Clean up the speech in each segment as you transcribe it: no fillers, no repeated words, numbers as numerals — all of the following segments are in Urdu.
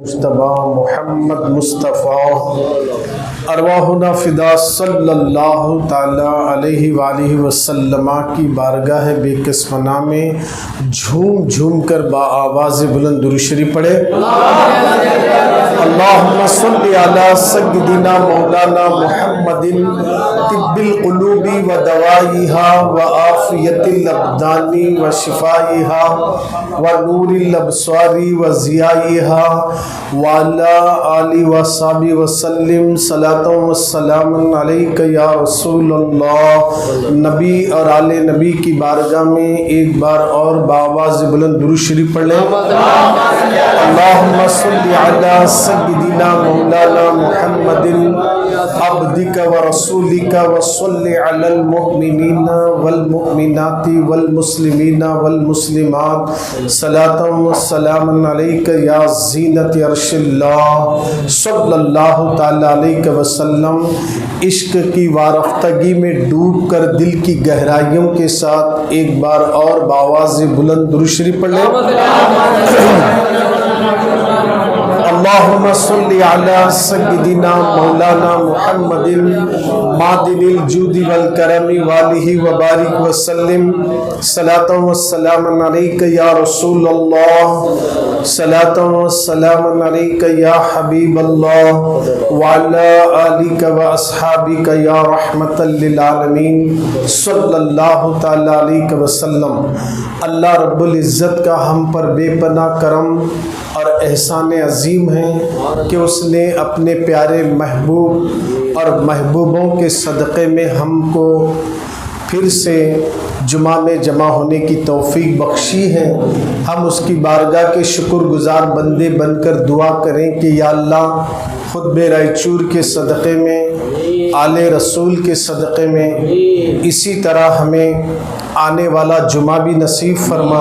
مجتبی محمد مصطفیٰ ارواحنا فدا صلی اللہ تعالی علیہ وآلہ وسلم کی بارگاہ بے قسمنا میں جھوم جھوم کر با آواز بلند درود شریف پڑھے۔ اللہم صلی علی سیدنا مولانا محمد طب القلوب و دوائیہا و عافیت الابدان و شفائیہا و نور الابصار و ضیائیہا وعلی آلہ و صحبہ وسلم صلاۃ و سلام علیک یا رسول اللہ۔ نبی اور آل نبی کی بارگاہ میں ایک بار اور بآواز بلند درود شریف پڑھ لیں۔ اللہم صلی علی سیدنا مولانا محمد عبدک و رسولک و صلی علی المؤمنین والمؤمنات والمسلمین والمسلمات صلاۃ و سلام علیک یا زینت عرش اللہ صلی اللہ تعالی علیہ وسلم۔ عشق کی وارفتگی میں ڈوب کر دل کی گہرائیوں کے ساتھ ایک بار اور بآواز بلند درود شریف پڑھ لیں۔ اللہم صلی علی سیدنا مولانا محمد معدن الجود والکرم والہ وبارک وسلم صلاۃ و سلام علیک یا رسول اللہ صلاۃ و سلام علیک یا حبیب اللہ وعلی آلک و اصحابک یا رحمت للعالمین صلی اللہ تعالی علیہ وسلم۔ اللہ رب العزت کا ہم پر بے پناہ کرم اور احسان عظیم ہے کہ اس نے اپنے پیارے محبوب اور محبوبوں کے صدقے میں ہم کو پھر سے جمعہ میں جمع ہونے کی توفیق بخشی ہے۔ ہم اس کی بارگاہ کے شکر گزار بندے بن کر دعا کریں کہ یا اللہ خطبہ رائچور کے صدقے میں، آل رسول کے صدقے میں اسی طرح ہمیں آنے والا جمعہ بھی نصیب فرما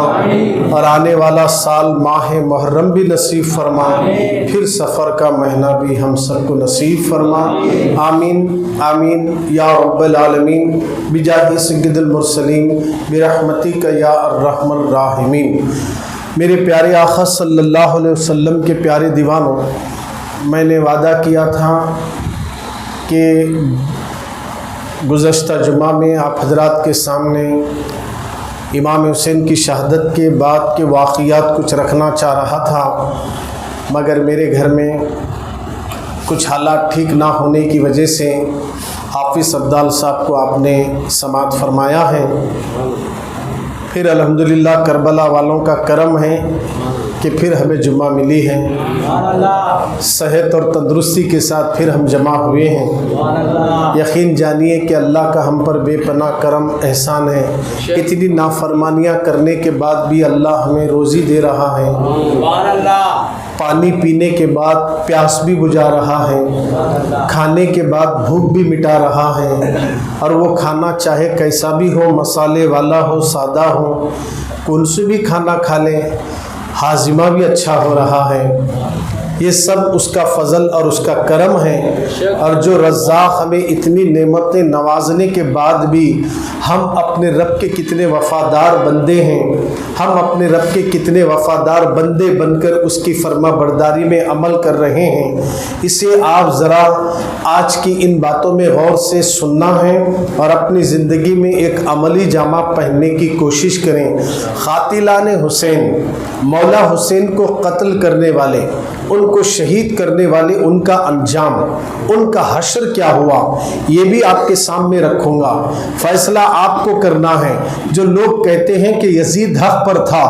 اور آنے والا سال ماہ محرم بھی نصیب فرما، پھر سفر کا مہینہ بھی ہم سب کو نصیب فرما، آمین آمین یا رب العالمین بجاہ سید المرسلین برحمتک یا ارحم الراحمین۔ میرے پیارے آقا صلی اللہ علیہ وسلم کے پیارے دیوانوں، میں نے وعدہ کیا تھا کہ گزشتہ جمعہ میں آپ حضرات کے سامنے امام حسین کی شہادت کے بعد کے واقعات کچھ رکھنا چاہ رہا تھا، مگر میرے گھر میں کچھ حالات ٹھیک نہ ہونے کی وجہ سے حافظ عبدال صاحب کو آپ نے سماعت فرمایا ہے۔ پھر الحمدللہ کربلا والوں کا کرم ہے کہ پھر ہمیں جمعہ ملی ہے، صحت اور تندرستی کے ساتھ پھر ہم جمع ہوئے ہیں۔ یقین جانیے کہ اللہ کا ہم پر بے پناہ کرم احسان ہے، اتنی نافرمانیاں کرنے کے بعد بھی اللہ ہمیں روزی دے رہا ہے، پانی پینے کے بعد پیاس بھی بجھا رہا ہے، کھانے کے بعد بھوک بھی مٹا رہا ہے، اور وہ کھانا چاہے کیسا بھی ہو، مسالے والا ہو سادہ ہو، کون سے بھی کھانا کھا لیں، ہاضمہ بھی اچھا ہو رہا ہے۔ یہ سب اس کا فضل اور اس کا کرم ہے، اور جو رزاق ہمیں اتنی نعمتیں نوازنے کے بعد بھی ہم اپنے رب کے کتنے وفادار بندے ہیں، ہم اپنے رب کے کتنے وفادار بندے بن کر اس کی فرما برداری میں عمل کر رہے ہیں، اسے آپ ذرا آج کی ان باتوں میں غور سے سننا ہے اور اپنی زندگی میں ایک عملی جامہ پہننے کی کوشش کریں۔ قاتلان حسین، مولا حسین کو قتل کرنے والے، ان کو شہید کرنے والے، ان کا انجام، ان کا حشر کیا ہوا، یہ بھی آپ کے سامنے رکھوں گا۔ فیصلہ آپ کو کرنا ہے۔ جو لوگ کہتے ہیں کہ یزید حق پر تھا،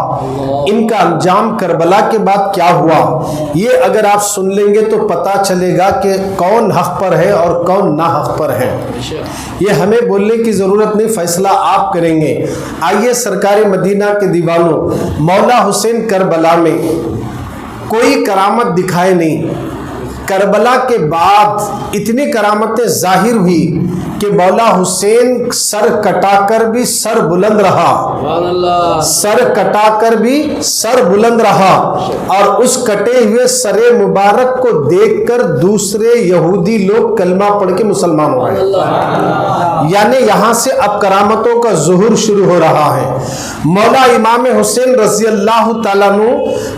ان کا انجام کربلا کے بعد کیا ہوا، یہ اگر آپ سن لیں گے تو پتہ چلے گا کہ کون حق پر ہے اور کون نا حق پر ہے۔ یہ ہمیں بولنے کی ضرورت نہیں، فیصلہ آپ کریں گے۔ آئیے سرکار مدینہ کے دیوانوں، مولا حسین کربلا میں کوئی کرامت دکھائے نہیں، کربلا کے بعد اتنی کرامتیں ظاہر ہوئی کہ مولا حسین سر کٹا کر بھی سر بلند رہا، سر کٹا کر بھی سر بلند رہا، اور اس کٹے ہوئے سر مبارک کو دیکھ کر دوسرے یہودی لوگ کلمہ پڑھ کے مسلمان ہو گئے۔ یعنی یہاں سے اب کرامتوں کا ظہور شروع ہو رہا ہے۔ مولا امام حسین رضی اللہ تعالیٰ عنہ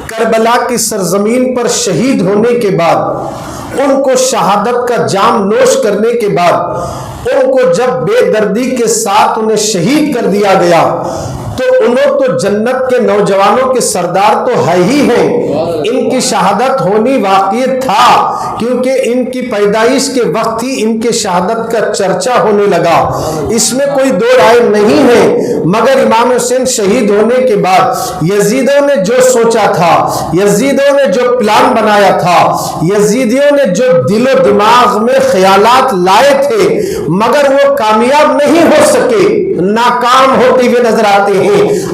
کربلا کی سرزمین پر شہید ہونے کے بعد، ان کو شہادت کا جام نوش کرنے کے بعد، ان کو جب بے دردی کے ساتھ انہیں شہید کر دیا گیا تو انہوں تو جنت کے نوجوانوں کے سردار تو ہے ہی ہیں، ان کی شہادت ہونی واقعی تھا، کیونکہ ان کی پیدائش کے وقت ہی ان کے شہادت کا چرچا ہونے لگا، اس میں کوئی دو رائے نہیں ہے۔ مگر امام حسین شہید ہونے کے بعد یزیدوں نے جو سوچا تھا، یزیدوں نے جو پلان بنایا تھا، یزیدیوں نے جو دل و دماغ میں خیالات لائے تھے، مگر وہ کامیاب نہیں ہو سکے، ناکام ہوتے ہوئے نظر آتے ہیں۔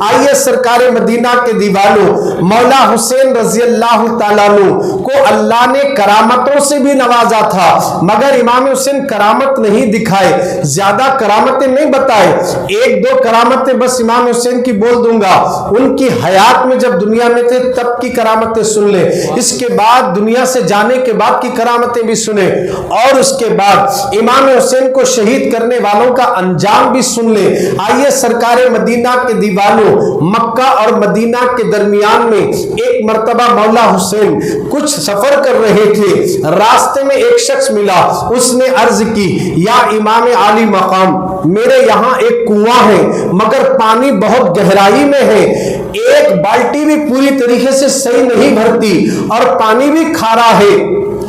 آئیے سرکار مدینہ کے دیوانوں، مولا حسین رضی اللہ تعالیٰ عنہ کو اللہ نے کرامتوں سے بھی نوازا تھا، مگر امام حسین کرامت نہیں دکھائے، زیادہ کرامتیں نہیں بتائے، ایک دو کرامتیں بس امام حسین کی بول دوں گا۔ ان کی حیات میں جب دنیا میں تھے تب کی کرامتیں سن لیں، اس کے بعد دنیا سے جانے کے بعد کی کرامتیں بھی سنیں، اور اس کے بعد امام حسین کو شہید کرنے والوں کا انجام بھی سن لیں۔ آئیے سرکار مدینہ کے دیوانوں، مکہ اور مدینہ کے درمیان میں ایک مرتبہ مولا حسین کچھ سفر کر رہے تھے، راستے میں ایک شخص ملا، اس نے عرض کی، یا امام عالی مقام، میرے یہاں ایک کنواں ہے مگر پانی بہت گہرائی میں ہے، ایک بالٹی بھی پوری طریقے سے صحیح نہیں بھرتی اور پانی بھی کھارا ہے،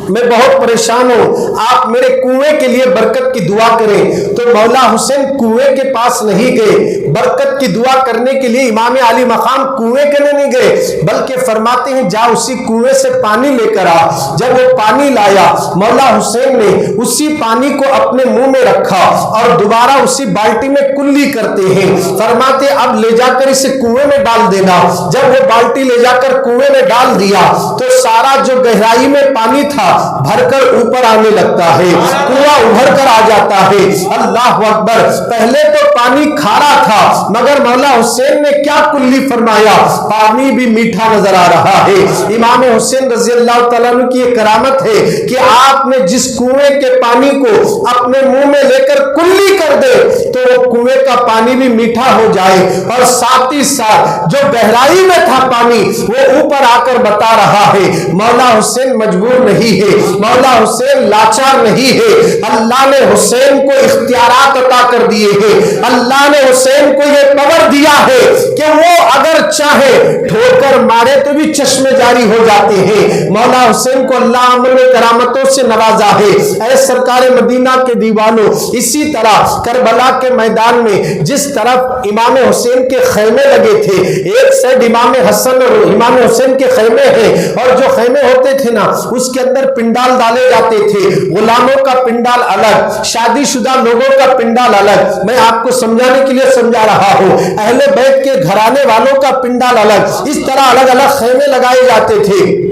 میں بہت پریشان ہوں، آپ میرے کنویں کے لیے برکت کی دعا کریں۔ تو مولا حسین کنویں کے پاس نہیں گئے، برکت کی دعا کرنے کے لیے امام علی مقام کنویں کے نہیں گئے، بلکہ فرماتے ہیں جا اسی کنویں سے پانی لے کر آ۔ جب وہ پانی لایا، مولا حسین نے اسی پانی کو اپنے منہ میں رکھا اور دوبارہ اسی بالٹی میں کلی کرتے ہیں، فرماتے اب لے جا کر اسے کنویں میں ڈال دینا۔ جب وہ بالٹی لے جا کر کنویں میں ڈال دیا تو سارا جو گہرائی میں پانی تھا بھر کر اوپر آنے لگتا ہے، کنواں ابھر کر آ جاتا ہے۔ اللہ اکبر! پہلے تو پانی کھارا تھا مگر مولا حسین نے کیا کلی فرمایا، پانی بھی میٹھا نظر آ رہا ہے۔ امام حسین رضی اللہ تعالیٰ عنہ کی یہ کرامت ہے کہ آپ نے جس کنویں کے پانی کو اپنے منہ میں لے کر کلی کر دے تو وہ کنویں کا پانی بھی میٹھا ہو جائے، اور ساتھ ہی ساتھ جو گہرائی میں تھا پانی وہ اوپر آ کر بتا رہا ہے۔ مولا حسین مجبور نہیں ہے، مولا حسین لاچار نہیں ہے، اللہ نے حسین کو اختیارات عطا کر دیے ہیں، اللہ نے حسین کو یہ پاور دیا ہے کہ وہ اگر چاہے ٹھوکر مارے تو بھی چشمے جاری ہو جاتے ہیں۔ مولا حسین کو اللہ عمل میں کرامتوں سے نوازا ہے۔ اے سرکار مدینہ کے دیوانوں، اسی طرح کربلا کے میدان میں جس طرف امام حسین کے خیمے لگے تھے، ایک سائڈ امام حسن اور امام حسین کے خیمے ہیں، اور جو خیمے ہوتے تھے نا اس کے اندر پنڈال ڈالے جاتے تھے، غلاموں کا پنڈال الگ، شادی شدہ لوگوں کا پنڈال الگ، میں آپ کو سمجھانے کے لیے سمجھا رہا ہوں، اہل بیت کے گھرانے والوں کا پنڈال الگ، اس طرح الگ الگ خیمے لگائے جاتے تھے۔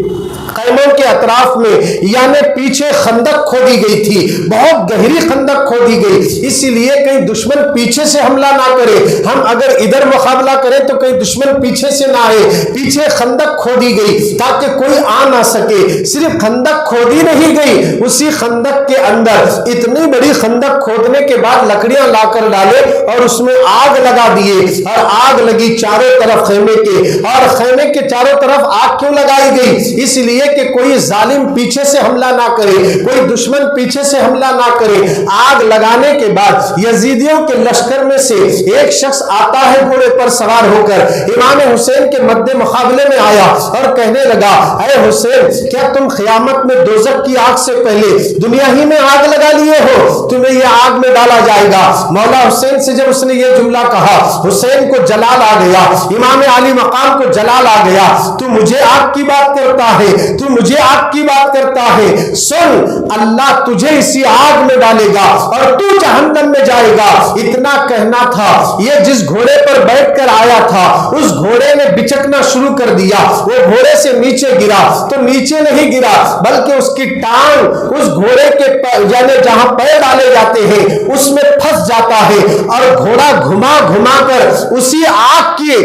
خیموں کے اطراف میں یعنی پیچھے خندق کھودی گئی تھی، بہت گہری خندق کھودی گئی، اسی لیے کہیں دشمن پیچھے سے حملہ نہ کرے، ہم اگر ادھر مقابلہ کریں تو کہیں دشمن پیچھے سے نہ آئے، پیچھے خندق کھودی گئی تاکہ کوئی آ نہ سکے۔ صرف خندق کھودی نہیں گئی، اسی خندق کے اندر اتنی بڑی خندق کھودنے کے بعد لکڑیاں لا کر ڈالے اور اس میں آگ لگا دیے، اور آگ لگی چاروں طرف خیمے کے، اور خیمے کے چاروں طرف آگ کیوں لگائی گئی؟ اس لیے کہ کوئی ظالم پیچھے سے حملہ نہ کرے، کوئی دشمن پیچھے سے حملہ نہ کرے۔ آگ لگانے کے بعد یزیدیوں کے لشکر میں سے ایک شخص آتا ہے گھوڑے پر سوار ہو کر، امام حسین کے مد مقابلے میں آیا اور کہنے لگا، اے حسین کیا تم قیامت میں دوزخ کی آگ سے پہلے دنیا ہی میں آگ لگا لیے ہو؟ تمہیں یہ آگ میں ڈالا جائے گا۔ مولا حسین سے جب اس نے یہ جملہ کہا، حسین کو جلال آ گیا، امام علی مقام کو جلال آ گیا، تو مجھے آگ کی بات کرتا ہے، تو تو مجھے آگ کی بات کرتا ہے، سن اللہ تجھے اسی آگ میں ڈالے گا اور تو جہنم میں جائے گا۔ اتنا کہنا تھا، یہ جس گھوڑے پر بیٹھ کر آیا تھا اس گھوڑے نے بچکنا شروع کر دیا، وہ گھوڑے سے نیچے گرا تو نیچے نہیں گرا بلکہ اس کی ٹانگ اس گھوڑے کے یعنی جہاں پیر ڈالے جاتے ہیں اس میں پھنس جاتا ہے اور گھوڑا گھما گھما کر اسی آگ کی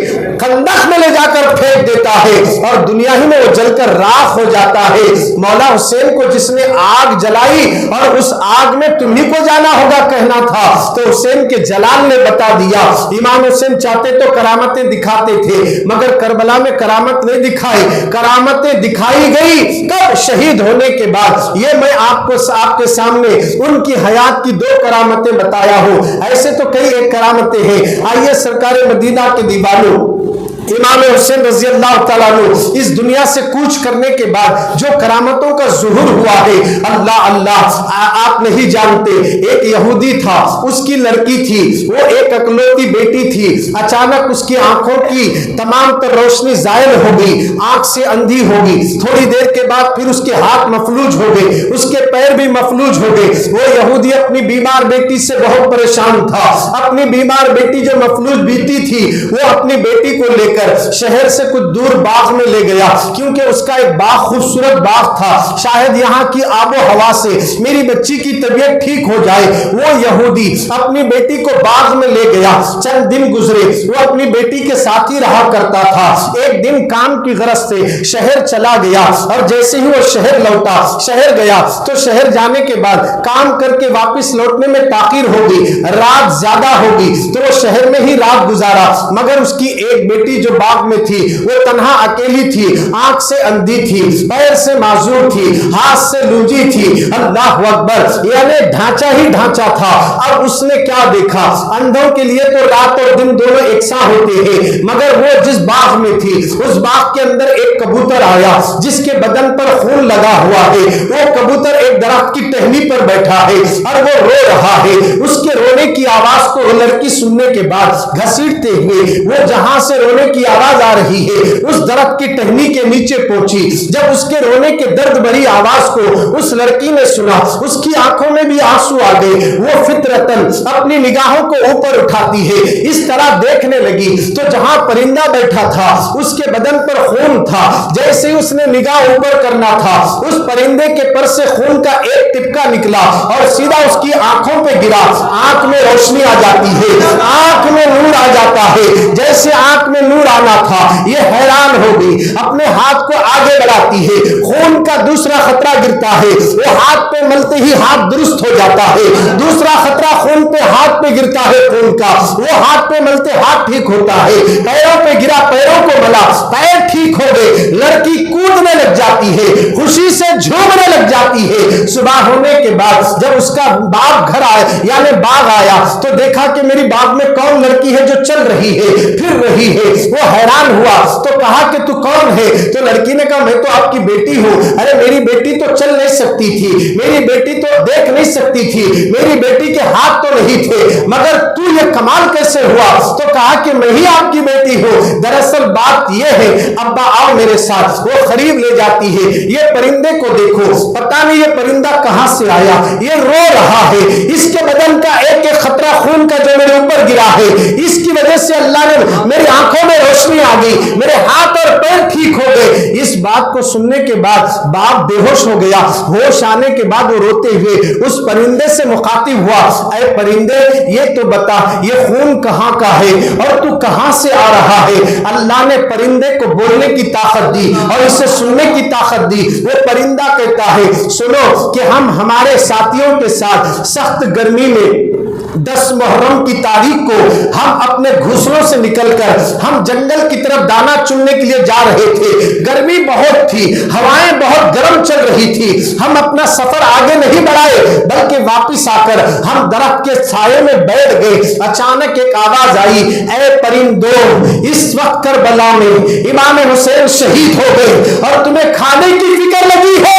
خندق میں لے جا کر پھینک دیتا ہے اور دنیا ہی میں وہ جل کر راکھ ہو جاتا ہے۔ مولا حسین کو جس نے آگ جلائی اور اس آگ میں تمہیں کو جانا ہوگا کہنا تھا تو حسین کے جلال نے بتا دیا۔ امام حسین چاہتے تو کرامتیں دکھاتے تھے مگر کربلا میں کرامت نہیں دکھائی، کرامتیں دکھائی گئی کب؟ شہید ہونے کے بعد۔ یہ میں آپ کے سامنے ان کی حیات کی 2 کرامتیں بتایا ہوں، ایسے تو کئی ایک کرامتیں ہیں۔ آئیے سرکار مدینہ کے دیوانوں، امام حسین رضی اللہ تعالیٰ عنہ اس دنیا سے کوچ کرنے کے بعد جو کرامتوں کا ظہور ہوا ہے، اللہ اللہ، آپ نہیں جانتے۔ ایک یہودی تھا، اس کی لڑکی تھی، وہ ایک اکلوتی بیٹی تھی، اچانک اس کی آنکھوں کی تمام تر روشنی زائل ہو گئی، آنکھ سے اندھی ہو گئی، تھوڑی دیر کے بعد پھر اس کے ہاتھ مفلوج ہو گئے، اس کے پیر بھی مفلوج ہو گئے۔ وہ یہودی اپنی بیمار بیٹی سے بہت پریشان تھا، اپنی بیمار بیٹی جو مفلوج بیٹی تھی وہ اپنی بیٹی کو لے کر شہر سے کچھ دور باغ میں لے گیا، کیونکہ اس کا ایک باغ خوبصورت باغ تھا، شاید یہاں کی آب و ہوا سے میری بچی کی طبیعت ٹھیک ہو جائے۔ وہ یہودی اپنی بیٹی کو باغ میں لے گیا، چند دن گزرے، وہ اپنی بیٹی کے ساتھ ہی رہا کرتا تھا۔ ایک دن کام کی غرض سے شہر چلا گیا اور جیسے ہی وہ شہر لوٹا، شہر گیا تو شہر جانے کے بعد کام کر کے واپس لوٹنے میں تاخیر ہو گئی، رات زیادہ ہو گئی تو وہ شہر میں ہی رات گزارا، مگر اس کی ایک بیٹی جو باغ میں تھی وہ تنہا اکیلی تھی، آنکھ سے اندھی تھی، پیر سے معذور تھی، ہاتھ سے لوجی تھی۔ اللہ اکبر، یعنی ڈھانچہ ہی ڈھانچہ تھا۔ اب اس نے کیا دیکھا؟ اندھوں کے لیے تو رات اور دن دونوں یکساں ہوتے ہیں، مگر وہ جس باغ میں تھی اس باغ کے اندر ایک کبوتر آیا جس کے بدن پر خون لگا ہوا ہے۔ وہ کبوتر ایک درخت کی ٹہنی پر بیٹھا ہے اور وہ رو رہا ہے۔ اس کے رونے کی آواز کو وہ لڑکی سننے کے بعد گھسیٹتے ہوئے وہ جہاں سے رونے کی آواز آ رہی ہے اس درخت کی ٹہنی کے نیچے پہنچی۔ جب اس کے رونے کے درد بھری آواز کو اس لڑکی نے سنا، اس کی آنکھوں میں بھی آنسو آ گئے۔ وہ فطرتاً اپنی نگاہوں کو اوپر اٹھاتی ہے، اس طرح دیکھنے لگی تو جہاں پرندہ بیٹھا تھا اس کے بدن پر خون تھا۔ جیسے اس نے نگاہ اوپر کرنا تھا اس پرندے کے پر سے خون کا ایک ٹپکا نکلا اور سیدھا اس کی آنکھوں پہ گرا۔ آنکھ میں روشنی آ جاتی ہے، آنکھ میں نور آ جاتا ہے۔ جیسے آنکھ میں نور آنا تھا، یہ حیران ہو گئی، اپنے ہاتھ کو آگے بڑھاتی ہے، خون کا دوسرا خطرہ گرتا ہے، وہ ہاتھ پہ ملتے ہی ہاتھ درست ہو جاتا ہے۔ دوسرا خطرہ خون پہ ہاتھ پہ گرتا ہے، خون کا، وہ ہاتھ پہ ملتے ہاتھ ٹھیک ہوتا ہے۔ پیروں پہ گرا، پیروں کو ملا، پیر ٹھیک ہو گئے۔ لڑکی کودنے لگ جاتی ہے، خوشی سے جھومنے لگ جاتی ہے۔ صبح ہونے کے بعد جب اس کا باپ گھر آیا یعنی باغ آیا تو دیکھا کہ میری باغ میں کون لڑکی ہے جو چل رہی ہے، پھر رہی ہے۔ وہ حیران ہوا تو کہا کہ تو کون ہے؟ تو لڑکی نے کہا میں تو آپ کی بیٹی ہوں۔ ارے میری بیٹی تو چل نہیں سکتی تھی، میری بیٹی تو دیکھ نہیں سکتی تھی، میری بیٹی کے ہاتھ تو نہیں تھے، مگر تو یہ کمال کیسے ہوا؟ تو کہا کہ میں ہی آپ کی بیٹی ہوں۔ دراصل بات یہ ہے، ابا آؤ میرے ساتھ۔ وہ قریب لے جاتی ہے، یہ پرندے کو دیکھو، پتہ نہیں یہ پرندہ کہاں سے آیا، یہ رو رہا ہے، اس کے بدن کا ایک ایک خطرہ خون کا جو میرے اوپر گرا ہے اس کی وجہ سے اللہ نے میری آنکھوں میں روشنی آ گئی، میرے ہاتھ اور پیر ٹھیک ہو گئے۔ اس بات کو سننے کے بعد باپ بے ہوش ہو گیا۔ ہوش آنے کے بعد وہ روتے ہوئے اس پرندے سے مخاطب ہوا، اے پرندے یہ تو بتا یہ خون کہاں کا ہے اور تو کہاں سے آ رہا ہے؟ اللہ نے پرندے کو بولنے کی طاقت دی اور اسے سننے کی طاقت دی۔ وہ پرندہ کہتا ہے سنو کہ ہم ہمارے ساتھیوں کے ساتھ سخت گرمی میں 10 محرم کی تاریخ کو ہم اپنے گھوسلوں سے نکل کر ہم جنگل کی طرف دانا چننے کے لیے جا رہے تھے۔ گرمی بہت تھی، ہوائیں بہت گرم چل رہی تھی، ہم اپنا سفر آگے نہیں بڑھائے بلکہ واپس آ کر ہم درخت کے سائے میں بیٹھ گئے۔ اچانک ایک آواز آئی، اے پرندوں اس وقت کربلا میں امام حسین شہید ہو گئے اور تمہیں کھانے کی فکر لگی ہے۔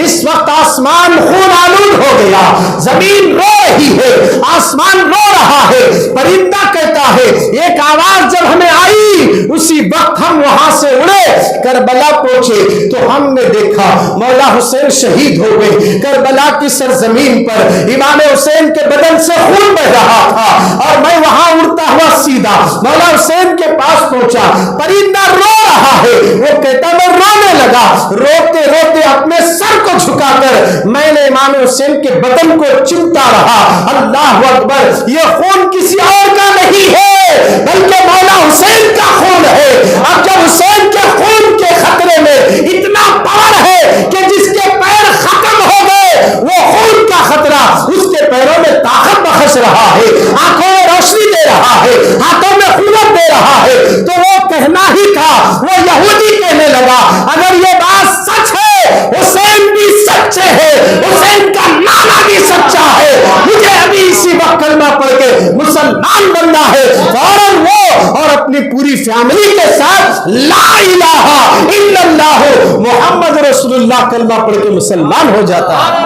اس وقت آسمان خون آلود ہو گیا، زمین رو رہی ہے، آسمان رو رہا ہے۔ پرندہ کہتا ہے ایک آواز جب ہمیں آئی اسی وقت ہم وہاں سے اڑے، کربلا کو پہنچے تو ہم نے دیکھا مولا حسین شہید ہو گئے. کربلا کی سرزمین پر امام حسین کے بدن سے خون بہ رہا تھا اور میں وہاں اڑتا ہوا سیدھا مولا حسین کے پاس پہنچا. پرندہ رو رہا ہے, وہ کہتا میں رونے لگا. روتے روتے اپنے سر کو جھکا کر میں نے امام حسین کے بدن کو چمتا رہا. اللہ اکبر, یہ خون کسی اور کا نہیں ہے بلکہ مولا حسین کا خون ہے. اب جب حسین کے خون کے خطرے میں اتنا پاور ہے کہ جس کے پیر ختم ہو گئے وہ خون کا خطرہ اس کے پیروں میں طاقت بخش رہا ہے, آنکھوں میں روشنی دے رہا ہے, ہاتھوں میں قوت دے رہا ہے. تو وہ کہنا ہی تھا, وہ یہودی کہنے لگا اگر یہ بات سچ ہے حسین بھی سچے ہے, حسین کا نانا بھی سچا ہے, مجھے ابھی اسی وقت کلمہ پڑھ کے مسلمان بننا ہے. فوراً وہ اور اپنی پوری فیملی کے ساتھ لا الہ الا اللہ محمد رسول اللہ کلمہ پڑھ کے مسلمان ہو جاتا ہے.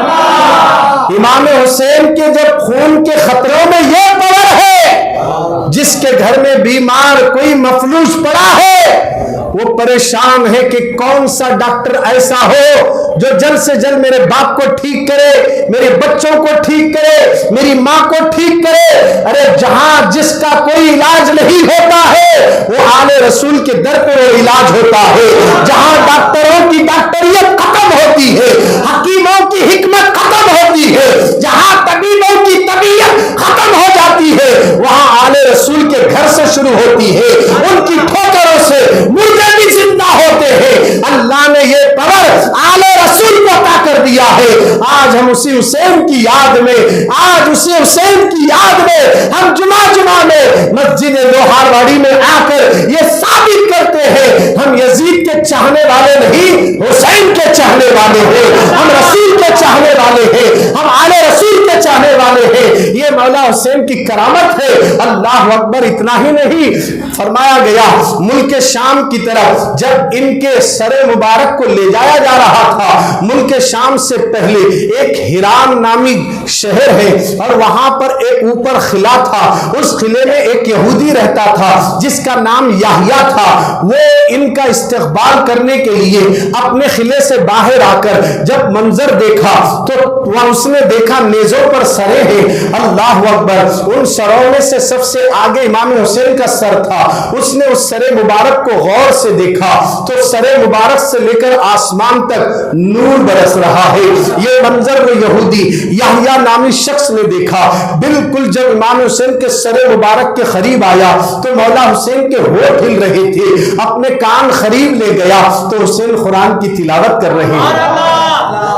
امام حسین کے جب خون کے خطروں میں یہ پاور ہے, جس کے گھر میں بیمار کوئی مفلوج پڑا ہے وہ پریشان ہے کہ کون سا ڈاکٹر ایسا ہو جو جلد سے جلد میرے باپ کو ٹھیک کرے, میرے بچوں کو ٹھیک کرے, میری ماں کو ٹھیک کرے. ارے جہاں جس کا کوئی علاج نہیں ہوتا ہے وہ آل رسول کے در پہ وہ علاج ہوتا ہے. جہاں ڈاکٹروں کی ڈاکٹریت ختم ہوتی ہے, حکیموں کی حکمت ختم ہوتی ہے, جہاں طبیبوں کی طبیعت ختم ہو جاتی ہے وہاں آل رسول کے گھر سے شروع ہوتی ہے. ان کی ٹھوکروں سے مردے بھی زندہ ہوتے ہیں. اللہ نے یہ پاور آل رسول کو عطا کر دیا ہے. آج ہم اسی حسین کی یاد میں, آج اسی حسین کی یاد میں ہم جمعہ میں مسجد لوہارواڑی میں آ کر یہ ثابت کرتے ہیں ہم یزید کے چاہنے والے نہیں, حسین کے چاہنے والے ہیں. ہم رسول کے چاہنے والے ہیں, ہم آل رسول کے چاہنے والے ہیں. یہ مولا حسین کی کرامت ہے. اللہ اکبر. اتنا ہی نہیں, فرمایا گیا ملک شام کی طرف جب ان کے سر مبارک کو لے جایا جا رہا تھا, ملک شام سے پہلے ایک ہیران نامی شہر ہے اور وہاں پر ایک اوپر قلعہ تھا. اس قلعے میں ایک یہودی رہتا تھا جس کا نام یحییٰ تھا. وہ ان کا استقبال کرنے کے لیے اپنے قلعے سے باہر آ کر جب منظر دیکھا تو وہاں اس نے دیکھا نیزوں پر سریں ہیں. اللہ اکبر. ان سروں میں سے سب سے آگے امام حسین کا سر تھا. اس نے اس سر مبارک کو غور سے دیکھا تو سر مبارک سے لے کر آسمان تک نور برس رہا ہے. یہ منظر وہ یہودی یحییٰ نامی شخص نے دیکھا. بالکل جب امام حسین کے سر مبارک کے قریب آیا تو مولا حسین کے ہونٹ ہل رہے تھے. اپنے کان قریب لے گیا تو حسین قرآن کی تلاوت کر رہے ہیں.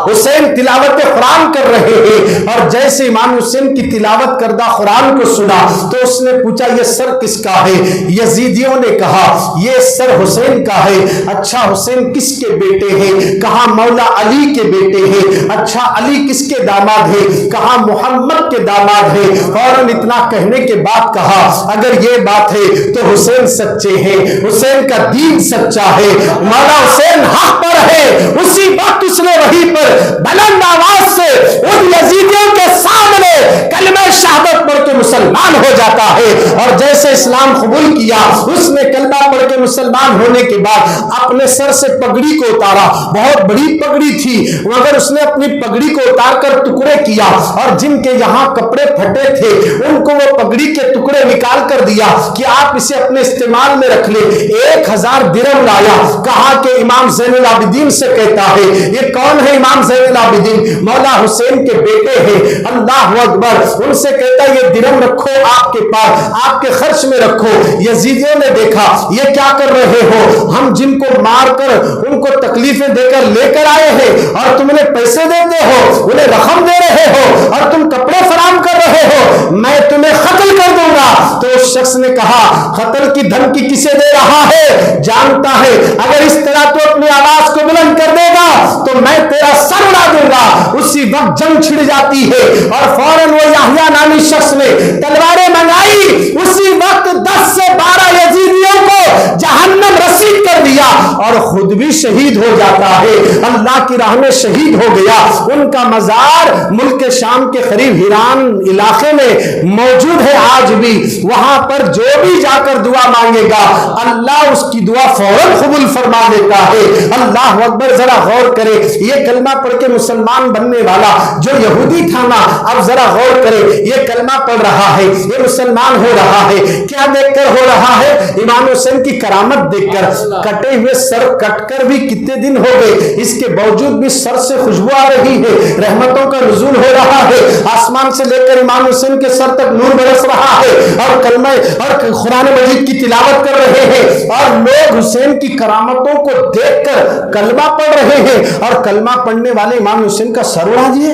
حسین تلاوت قرآن کر رہے ہیں اور جیسے امام حسین کی تلاوت کردہ قرآن کو سنا تو اس نے پوچھا یہ سر کس کا ہے؟ یزیدیوں نے کہا یہ سر حسین کا ہے. اچھا حسین کس کے بیٹے ہیں؟ کہا مولا علی کے بیٹے ہیں. اچھا علی کس کے داماد ہیں؟ کہا محمد کے داماد ہیں. فوراً اتنا کہنے کے بعد کہا اگر یہ بات ہے تو حسین سچے ہیں, حسین کا دین سچا ہے, مولا حسین حق پر ہے. اسی وقت اس نے وہیں پر بلند آواز سے ان یزیدیوں کے سامنے کلمہ شہادت پڑھ کے مسلمان ہو جاتا ہے. اور جیسے اسلام قبول کیا اس نے کلمہ پڑھ کے مسلمان ہونے کے بعد اپنے سر سے پگڑی کو اتارا. بہت بڑی پگڑی تھی مگر اس نے اپنی پگڑی کو اتار کر ٹکڑے کیا اور جن کے یہاں کپڑے پھٹے تھے ان کو وہ پگڑی کے ٹکڑے نکال کر دیا کہ آپ اسے اپنے استعمال میں رکھ لیں. 1000 درہم لایا. کہا کہ امام زین العابدین سے کہتا ہے. یہ کون ہے امام زین العابدین؟ مولا حسین کے بیٹے ہیں. اللہ اکبر. ان سے کہتا ہے یہ درہم رکھو آپ کے پاس, آپ کے خرچ میں رکھو. یزیدیوں نے دیکھا یہ کیا کر رہے ہو, ہم جن کو مار کر ان کو تکلیفیں دے کر لے کر آئے ہیں اور تم انہیں پیسے دیتے ہو, انہیں رقم دے رہے ہو اور تم کپڑے فراہم کر رہے ہو, میں تمہیں قتل کر دوں گا. تو اس شخص نے کہا قتل کی دھمکی کسے دے رہا ہے؟ جانتا ہے اگر اس طرح تو اپنی آواز کو بلند کر دے گا تو میں تیرا سر اڑا دوں گا. اسی وقت جنگ چھڑ جاتی ہے اور فوراً وہ یحییٰ نامی شخص نے تلواریں منگائی. اسی وقت 10 سے 12 یزیدیوں کو جہنم رسید کر دیا. دیا اور خود بھی شہید ہو جاتا ہے، اللہ کی راہ میں شہید ہو گیا۔ ان کا مزار ملک شام کے قریب ہیران علاقے میں موجود ہے آج بھی۔ وہاں پر جو بھی جا کر دعا مانگے گا اللہ اس کی دعا فوراً قبول فرما دیتا ہے۔ اللہ اکبر، ذرا غور کرے، یہ کلمہ پڑھ کے مسلمان بننے والا جو یہودی تھا نا، اب ذرا غور کرے، یہ کلمہ پڑھ رہا ہے، یہ مسلمان ہو رہا ہے، کیا دیکھ کر ہو رہا ہے؟ امام حسین کی کرامت دیکھ کر۔ کٹے ہوئے سر کٹ کر بھی کتنے دن ہو گئے، اس کے باوجود بھی سر سے خوشبو آ رہی ہے، رحمتوں کا نزول ہو رہا ہے، آسمان سے لے کر امام حسین کے سر تک نور برس رہا ہے، اور کلمہ اور قرآن مجید کی تلاوت کر رہے ہیں، اور لوگ حسین کی کرامتوں کو دیکھ کر کلمہ پڑھ رہے ہیں، اور کلمہ پڑھنے والے امام حسین کا سر اڑا دیے۔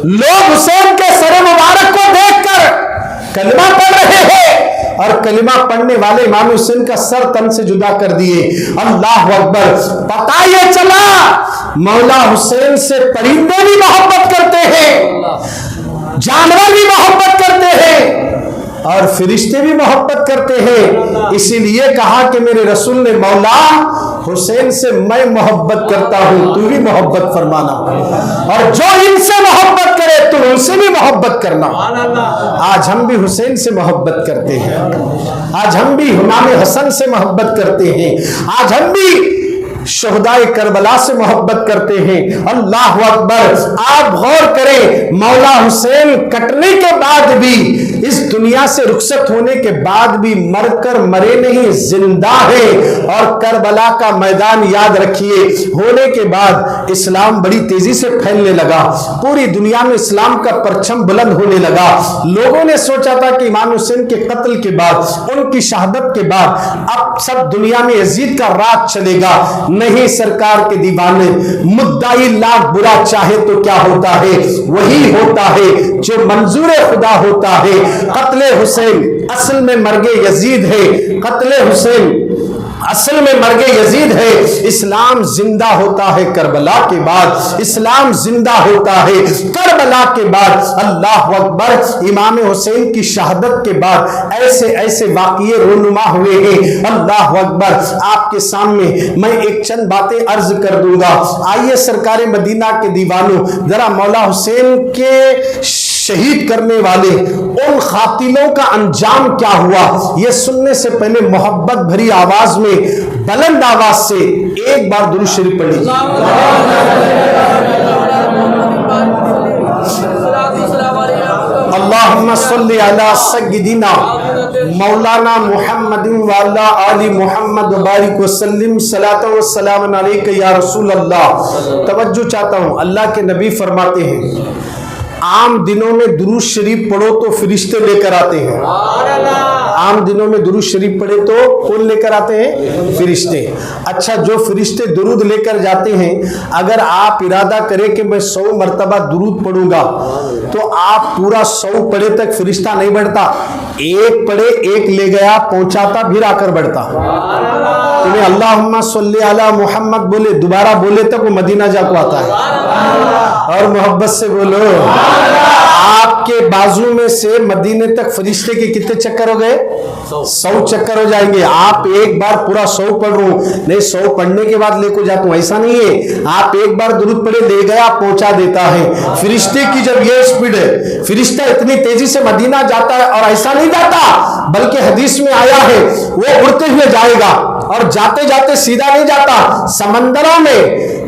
لوگ حسین کے سر مبارک کو دیکھ کر کلمہ پڑھ رہے ہیں، اور کلمہ پڑھنے والے امام حسین کا سر تن سے جدا کر دیے۔ اللہ اکبر، پتہ یہ چلا مولا حسین سے پرندے بھی محبت کرتے ہیں، جانور بھی محبت کرتے ہیں، اور فرشتے بھی محبت کرتے ہیں۔ اسی لیے کہا کہ میرے رسول نے مولا حسین سے میں محبت کرتا ہوں، تو بھی محبت فرمانا، اور جو ان سے محبت کرے تو ان سے بھی محبت کرنا۔ آج ہم بھی حسین سے محبت کرتے ہیں، آج ہم بھی امام حسن سے محبت کرتے ہیں، آج ہم بھی شہدائے کربلا سے محبت کرتے ہیں۔ اللہ اکبر، آپ غور کریں، مولا حسین کٹنے کے بعد بھی، اس دنیا سے رخصت ہونے کے بعد بھی مر کر مرے نہیں، زندہ ہے، اور کربلا کا میدان یاد رکھیے ہونے کے بعد اسلام بڑی تیزی سے پھیلنے لگا، پوری دنیا میں اسلام کا پرچم بلند ہونے لگا۔ لوگوں نے سوچا تھا کہ امام حسین کے قتل کے بعد، ان کی شہادت کے بعد اب سب دنیا میں یزید کا راج چلے گا، نہیں، سرکار کے دیوانے، مدعی لاکھ برا چاہے تو کیا ہوتا ہے، وہی ہوتا ہے جو منظور خدا ہوتا ہے۔ قتل حسین اصل میں مرگ یزید ہے، قتل حسین اصل میں مرگ یزید ہے۔ اسلام زندہ ہوتا ہے کربلا کے بعد، اسلام زندہ ہوتا ہے کربلا کے بعد۔ اللہ اکبر، امام حسین کی شہادت کے بعد ایسے ایسے واقعے رونما ہوئے ہیں۔ اللہ اکبر، آپ کے سامنے میں ایک چند باتیں عرض کر دوں گا۔ آئیے سرکار مدینہ کے دیوانوں، ذرا مولا حسین کے شہید کرنے والے ان قاتلوں کا انجام کیا ہوا، یہ سننے سے پہلے محبت بھری آواز میں، بلند آواز سے ایک بار درود شریف پڑھ لیجیے۔ اللہم صلی علی سیدنا مولانا محمد وعلی آل محمد وبارک وسلم، صلاۃ و سلام علیک یا رسول اللہ۔ توجہ چاہتا ہوں، اللہ کے نبی فرماتے ہیں عام دنوں میں درود شریف پڑھو تو فرشتے لے کر آتے ہیں۔ عام دنوں میں درود شریف پڑھے تو کون لے کر آتے ہیں؟ فرشتے۔ اچھا، جو فرشتے درود لے کر جاتے ہیں، اگر آپ ارادہ کریں کہ میں 100 مرتبہ درود پڑھوں گا تو آپ پورا 100 پڑھے تک فرشتہ نہیں بڑھتا، ایک پڑھے ایک لے گیا پہنچاتا پھر آ کر بڑھتا۔ تمہیں اللہم صلی علی محمد بولے دوبارہ بولے تک وہ مدینہ جا کو آتا ہے، اور محبت سے بولو۔ آپ کے بازو میں سے مدینے تک فرشتے کے کتنے چکر ہو گئے؟ 100 چکر ہو جائیں گے۔ آپ ایک بار پورا 100 پڑھ رہا ہوں، نہیں 100 پڑھنے کے بعد لے کو جاتا ہوں، ایسا نہیں ہے۔ آپ ایک بار درود پڑھے لے گیا پہنچا دیتا ہے۔ فرشتے کی جب یہ سپیڈ ہے، فرشتہ اتنی تیزی سے مدینہ جاتا ہے، اور ایسا نہیں جاتا بلکہ حدیث میں آیا ہے وہ اڑتے ہوئے جائے گا، اور جاتے جاتے سیدھا نہیں جاتا، سمندروں میں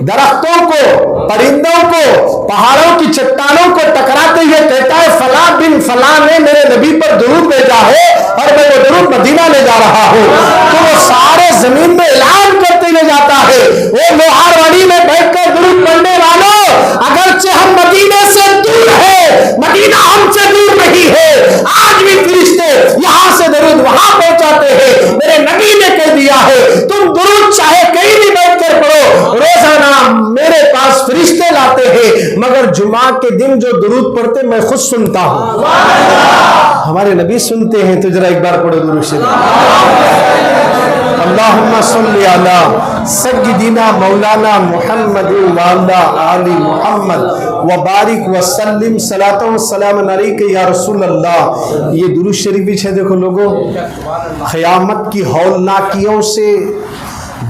درختوں کو، پرندوں کو، پہاڑوں کی چٹانوں کو ٹکراتے ہوئے کہتا ہے فلاں بن فلاں نے میرے نبی پر درود بھیجا ہے اور میں وہ درود مدینہ لے جا رہا ہوں۔ تو وہ سارے زمین میں اعلان کرتے ہوئے جاتا ہے، وہ لوہاروڑی میں بیٹھ کر درود پڑھنے والوں، اگرچہ ہم مدینے سے دور ہیں، مدینہ ہم سے دور نہیں ہے، آج بھی فرشتے یہاں سے درود وہاں پہنچاتے ہیں۔ میرے نبی نے کہہ دیا ہے تم درود چاہے کہیں بھی بیٹھ کر پڑھو، روزانہ میرے پاس فرشتے لاتے ہیں، مگر جمعہ کے دن جو درود پڑھتے میں خود سنتا ہوں۔ ہمارے نبی سنتے ہیں، تو ذرا ایک بار پڑھو درود شریف۔ اللہم صلی علی سیدنا مولانا محمد وعلی آل محمد وبارک وسلم، صلاۃ و سلام علیک یا رسول اللہ۔ یہ درود شریف بھی ہے، دیکھو لوگوں، قیامت کی ہولناکیوں سے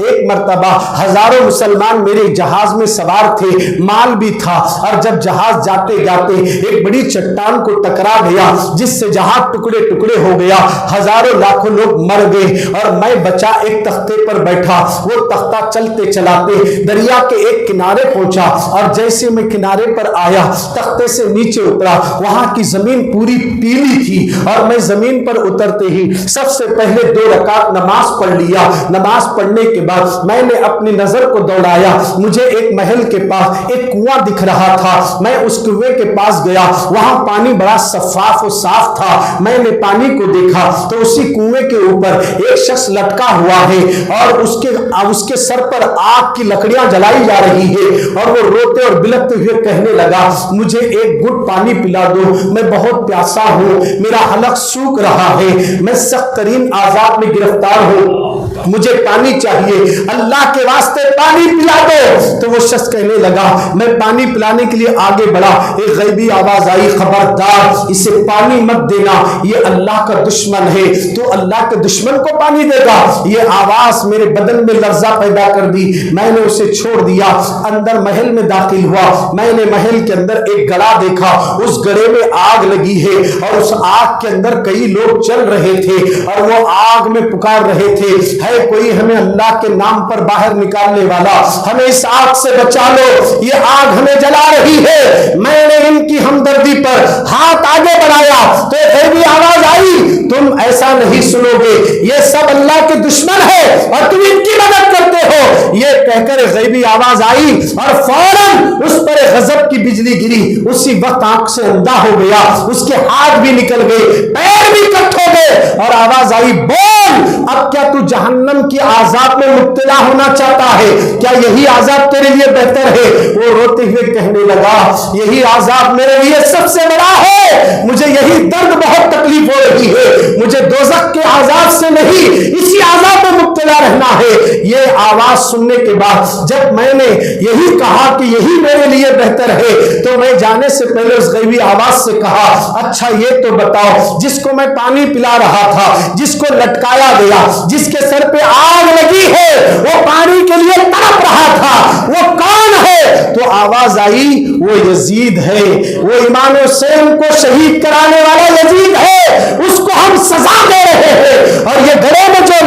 ایک مرتبہ ہزاروں مسلمان میرے جہاز میں سوار تھے، مال بھی تھا، اور جب جہاز جاتے جاتے ایک بڑی چٹان کو ٹکرا گیا جس سے جہاز ٹکڑے ٹکڑے ہو گیا، ہزاروں لاکھوں لوگ مر گئے اور میں بچا ایک تختے پر بیٹھا۔ وہ تختہ چلتے چلاتے دریا کے ایک کنارے پہنچا، اور جیسے میں کنارے پر آیا تختے سے نیچے اترا، وہاں کی زمین پوری پیلی تھی، اور میں زمین پر اترتے ہی سب سے پہلے 2 رکعت نماز پڑھ لیا۔ نماز پڑھنے کے بعد میں نے اپنی نظر کو دوڑایا، مجھے ایک محل کے پاس ایک کنواں دکھ رہا تھا، میں اس کنویں کے پاس گیا، وہاں پانی بڑا شفاف و صاف تھا، میں نے پانی کو دیکھا تو اسی کنویں کے اوپر ایک شخص لٹکا ہوا ہے، اور اس کے سر پر آگ کی لکڑیاں جلائی جا رہی ہے، اور وہ روتے اور بلکتے ہوئے کہنے لگا مجھے ایک گھٹ پانی پلا دو، میں بہت پیاسا ہوں، میرا حلق سوکھ رہا ہے، میں سخت ترین عذاب میں گرفتار ہوں، مجھے پانی چاہیے، اللہ کے واسطے پانی پلا دو۔ تو وہ شخص کہنے لگا، میں پانی پلانے کے لیے آگے بڑھا، ایک غیبی آواز آئی، خبردار اسے پانی مت دینا، یہ اللہ کا دشمن ہے، تو اللہ کے دشمن کو پانی دے گا۔ یہ آواز میرے بدن میں لرزہ پیدا کر دی، میں نے اسے چھوڑ دیا، اندر محل میں داخل ہوا، میں نے محل کے اندر ایک گڑھا دیکھا، اس گڑھے میں آگ لگی ہے، اور اس آگ کے اندر کئی لوگ چل رہے تھے، اور وہ آگ میں پکار رہے تھے، ہے کوئی ہمیں اللہ کے نام پر باہر نکالنے والا، ہمیں اس آگ سے بچا لو، یہ آگ ہمیں جلا رہی ہے۔ میں نے ان کی ہمدردی پر ہاتھ آگے بڑھایا تو ایک بھی آواز آئی، تم ایسا نہیں سنو گے، یہ سب اللہ کے دشمن ہے اور تم ان کی مدد کرتے ہو، یہ کہہ کر غیبی آواز آئی، اور فوراً اس پر غضب کی بجلی گری، اسی وقت آنکھ سے اندھا ہو گیا، اس کے ہاتھ بھی نکل گئے، پیر بھی کٹ ہو گئے، اور آواز آئی بول، اب کیا تو جہنم کی عذاب میں مبتلا ہونا چاہتا ہے؟ کیا یہی عذاب تیرے لیے بہتر ہے؟ وہ روتے ہوئے کہنے لگا یہی عذاب میرے لیے سب سے بڑا ہے، مجھے یہی درد بہت تکلیف ہو رہی ہے، مجھے دوزخ کے عذاب سے نہیں اسی عذاب میں مبتلا رہنا ہے۔ یہ آواز سننے کے بعد جب میں نے یہی کہا کہ یہی میرے لیے بہتر ہے، تو میں جانے سے پہلے اس غیبی آواز سے کہا اچھا یہ تو بتاؤ، جس کو میں پانی پلا رہا تھا، جس کو لٹکایا گیا، جس کے سر پہ آگ لگی ہے، وہ پانی کے لیے تڑپ رہا تھا، وہ کون ہے؟ تو آواز آئی وہ یزید ہے، وہ امام حسین کو شہید کرانے والا یزید ہے، اس کو ہم سزا دے رہے ہیں، اور یہ گڑھے میں جو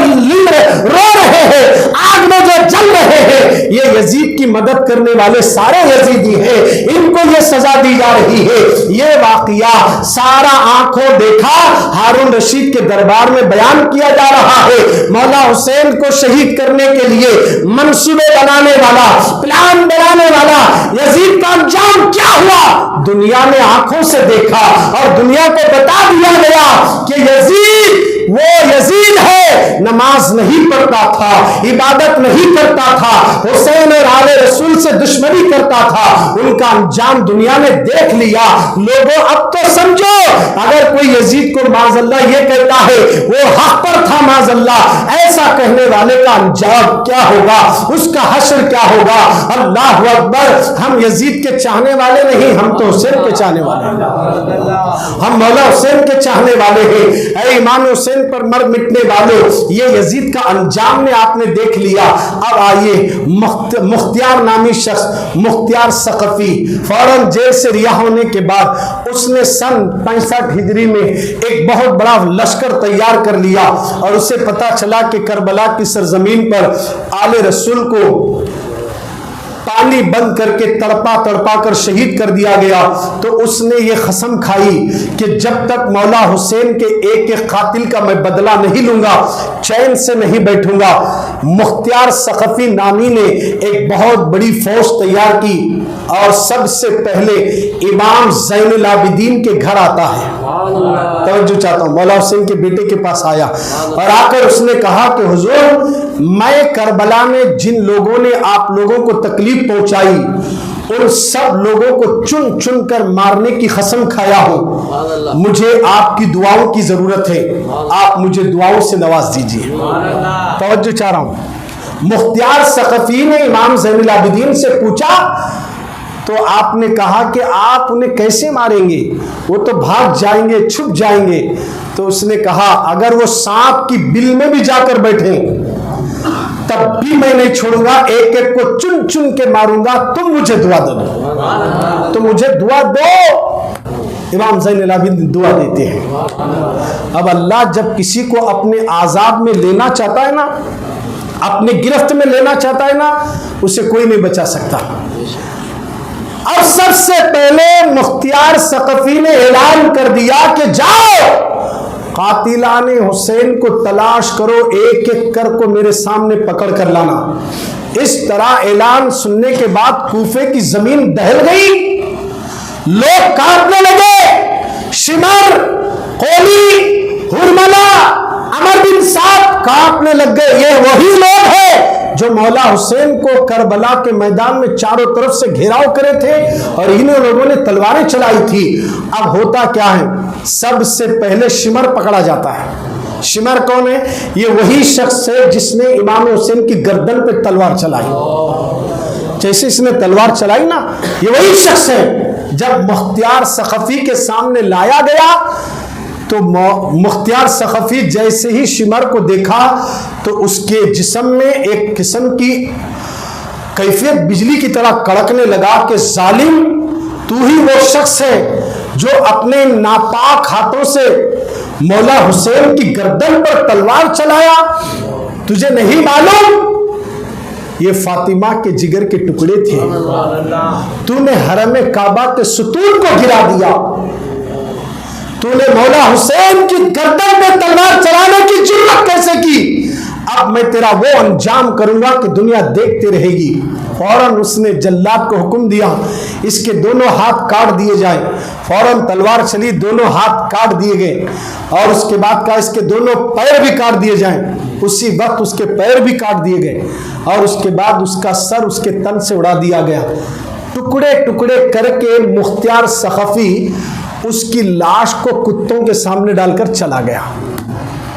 رو رہے ہیں، آگ میں جو جل رہے ہیں، یہ یزید کی مدد کرنے والے سارے یزیدی ہیں، ان کو یہ سزا دی جا رہی ہے۔ یہ واقعہ سارا آنکھوں دیکھا ہارون رشید کے دربار میں بیان کیا جا رہا ہے۔ مولا حسین کو شہید کرنے کے لیے منصوبے بنانے والا، پلان بنانے والا یزید کا انجام کیا ہوا دنیا نے آنکھوں سے دیکھا، اور دنیا کو بتا دیا گیا کہ یزید وہ یزید ہے، نماز نہیں پڑھتا تھا، عبادت نہیں کرتا تھا، حسین اور آل رسول سے دشمنی کرتا تھا، ان کا انجام دنیا نے دیکھ لیا۔ لوگوں اب تو سمجھو، اگر کوئی یزید کو معاذ اللہ یہ کہتا ہے وہ حق پر تھا معاذ اللہ، ایسا کہنے والے کا انجام کیا ہوگا، اس کا حشر کیا ہوگا۔ اللہ اکبر، ہم یزید کے چاہنے والے نہیں، ہم تو حسین کے چاہنے والے ہیں، ہم مولا حسین کے چاہنے والے ہیں۔ اے امام حسین پر مر مٹنے والوں، یہ یزید کا انجام نے آپ نے دیکھ لیا۔ اب آئیے مختیار نامی شخص، مختیار ثقفی، فوراً جیل سے رہا ہونے کے بعد اس نے سن 65 ہجری میں ایک بہت بڑا لشکر تیار کر لیا، اور اسے پتا چلا کہ کربلا کی سرزمین پر آل رسول کو پانی بند کر کے تڑپا کر شہید کر دیا گیا، تو اس نے یہ قسم کھائی کہ جب تک مولا حسین کے ایک ایک قاتل کا میں بدلہ نہیں لوں گا چین سے نہیں بیٹھوں گا۔ مختیار ثقفی نامی نے ایک بہت بڑی فوج تیار کی، اور سب سے پہلے امام زین العابدین کے گھر آتا ہے، توجہ چاہتا ہوں، مولا حسین کے بیٹے کے پاس آیا، اور آ کر اس نے کہا کہ حضور میں کربلا میں جن لوگوں نے آپ لوگوں کو تکلیف پہنچائی ان سب لوگوں کو چن چن کر مارنے کی قسم کھایا ہوں، مجھے آپ کی دعاؤں کی ضرورت ہے، آپ مجھے دعاؤں سے نواز دیجیے۔ توجہ چاہ رہا ہوں، مختیار ثقفی نے امام زین العابدین سے پوچھا تو آپ نے کہا کہ آپ انہیں کیسے ماریں گے، وہ تو بھاگ جائیں گے، چھپ جائیں گے۔ تو اس نے کہا اگر وہ سانپ کی بل میں بھی جا کر بیٹھیں تب بھی میں نہیں چھوڑوں گا، ایک ایک کو چن چن کے ماروں گا، تم مجھے دعا دو، تم مجھے دعا دو۔ امام زین العابدین دعا دیتے ہیں۔ اب اللہ جب کسی کو اپنے عذاب میں لینا چاہتا ہے نا، اپنے گرفت میں لینا چاہتا ہے نا، اسے کوئی نہیں بچا سکتا۔ اور سب سے پہلے مختار ثقفی نے اعلان کر دیا کہ جاؤ قاتلان حسین کو تلاش کرو، ایک ایک کر کو میرے سامنے پکڑ کر لانا۔ اس طرح اعلان سننے کے بعد کوفے کی زمین دہل گئی، لوگ کانپنے لگے، شمر، قولی، ہرملہ، عمر بن سعد کانپنے لگ گئے۔ یہ وہی لوگ ہیں جو مولا حسین کو کربلا کے میدان میں چاروں طرف سے گھیراؤ کرے تھے اور انہیں لوگوں نے تلواریں چلائی تھی۔ اب ہوتا کیا ہے، سب سے پہلے شمر پکڑا جاتا ہے۔ شمر کون ہے؟ یہ وہی شخص ہے جس نے امام حسین کی گردن پہ تلوار چلائی۔ جیسے اس نے تلوار چلائی نا، یہ وہی شخص ہے۔ جب مختار ثقفی کے سامنے لایا گیا تو مختار ثقفی جیسے ہی شمر کو دیکھا تو اس کے جسم میں ایک قسم کی کیفیت بجلی کی طرح کڑکنے لگا کہ ظالم، تو ہی وہ شخص ہے جو اپنے ناپاک ہاتھوں سے مولا حسین کی گردن پر تلوار چلایا، تجھے نہیں معلوم یہ فاطمہ کے جگر کے ٹکڑے تھے، تو نے حرم کعبہ کے ستون کو گرا دیا، تو نے مولا حسین کی گردن پہ تلوار چلانے کی جرات کیسے کی؟ اب میں تیرا وہ انجام کروں گا کہ دنیا دیکھتے رہے گی۔ فوراً اس نے جلاد کو حکم دیا اس کے دونوں ہاتھ کاٹ دیے جائیں۔ فوراً تلوار چلی، دونوں ہاتھ کاٹ دیے گئے اور اس کے بعد کہا اس کے دونوں پیر بھی کاٹ دیے جائیں۔ اسی وقت اس کے پیر بھی کاٹ دیے گئے اور اس کے بعد اس کا سر اس کے تن سے اڑا دیا گیا۔ ٹکڑے ٹکڑے کر کے مختار ثقفی اس کی لاش کو کتوں کے سامنے ڈال کر چلا گیا۔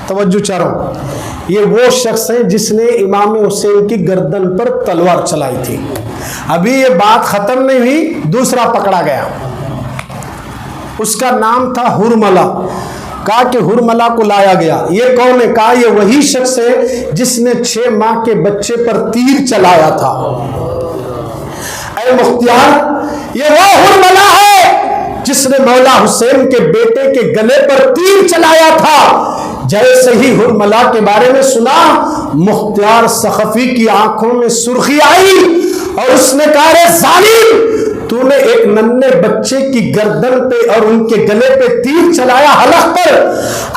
توجہ چاروں، یہ وہ شخص ہے جس نے امام حسین کی گردن پر تلوار چلائی تھی۔ ابھی یہ بات ختم نہیں ہوئی، دوسرا پکڑا گیا، اس کا نام تھا ہرملہ۔ کہا کہ ہرملہ کو لایا گیا۔ یہ کون ہے؟ کہا یہ وہی شخص ہے جس نے 6 ماہ کے بچے پر تیر چلایا تھا۔ اے مختار، یہ وہ ہرملہ ہے جس نے مولا حسین کے بیٹے کے گلے پر تیر چلایا تھا۔ جیسے ہی ہرملہ کے بارے میں سنا، مختار ثقفی کی آنکھوں میں سرخی آئی اور اس نے کہا رے ظالم، تو نے ایک ننھے بچے کی گردن پہ اور ان کے گلے پہ تیر چلایا حلق پر،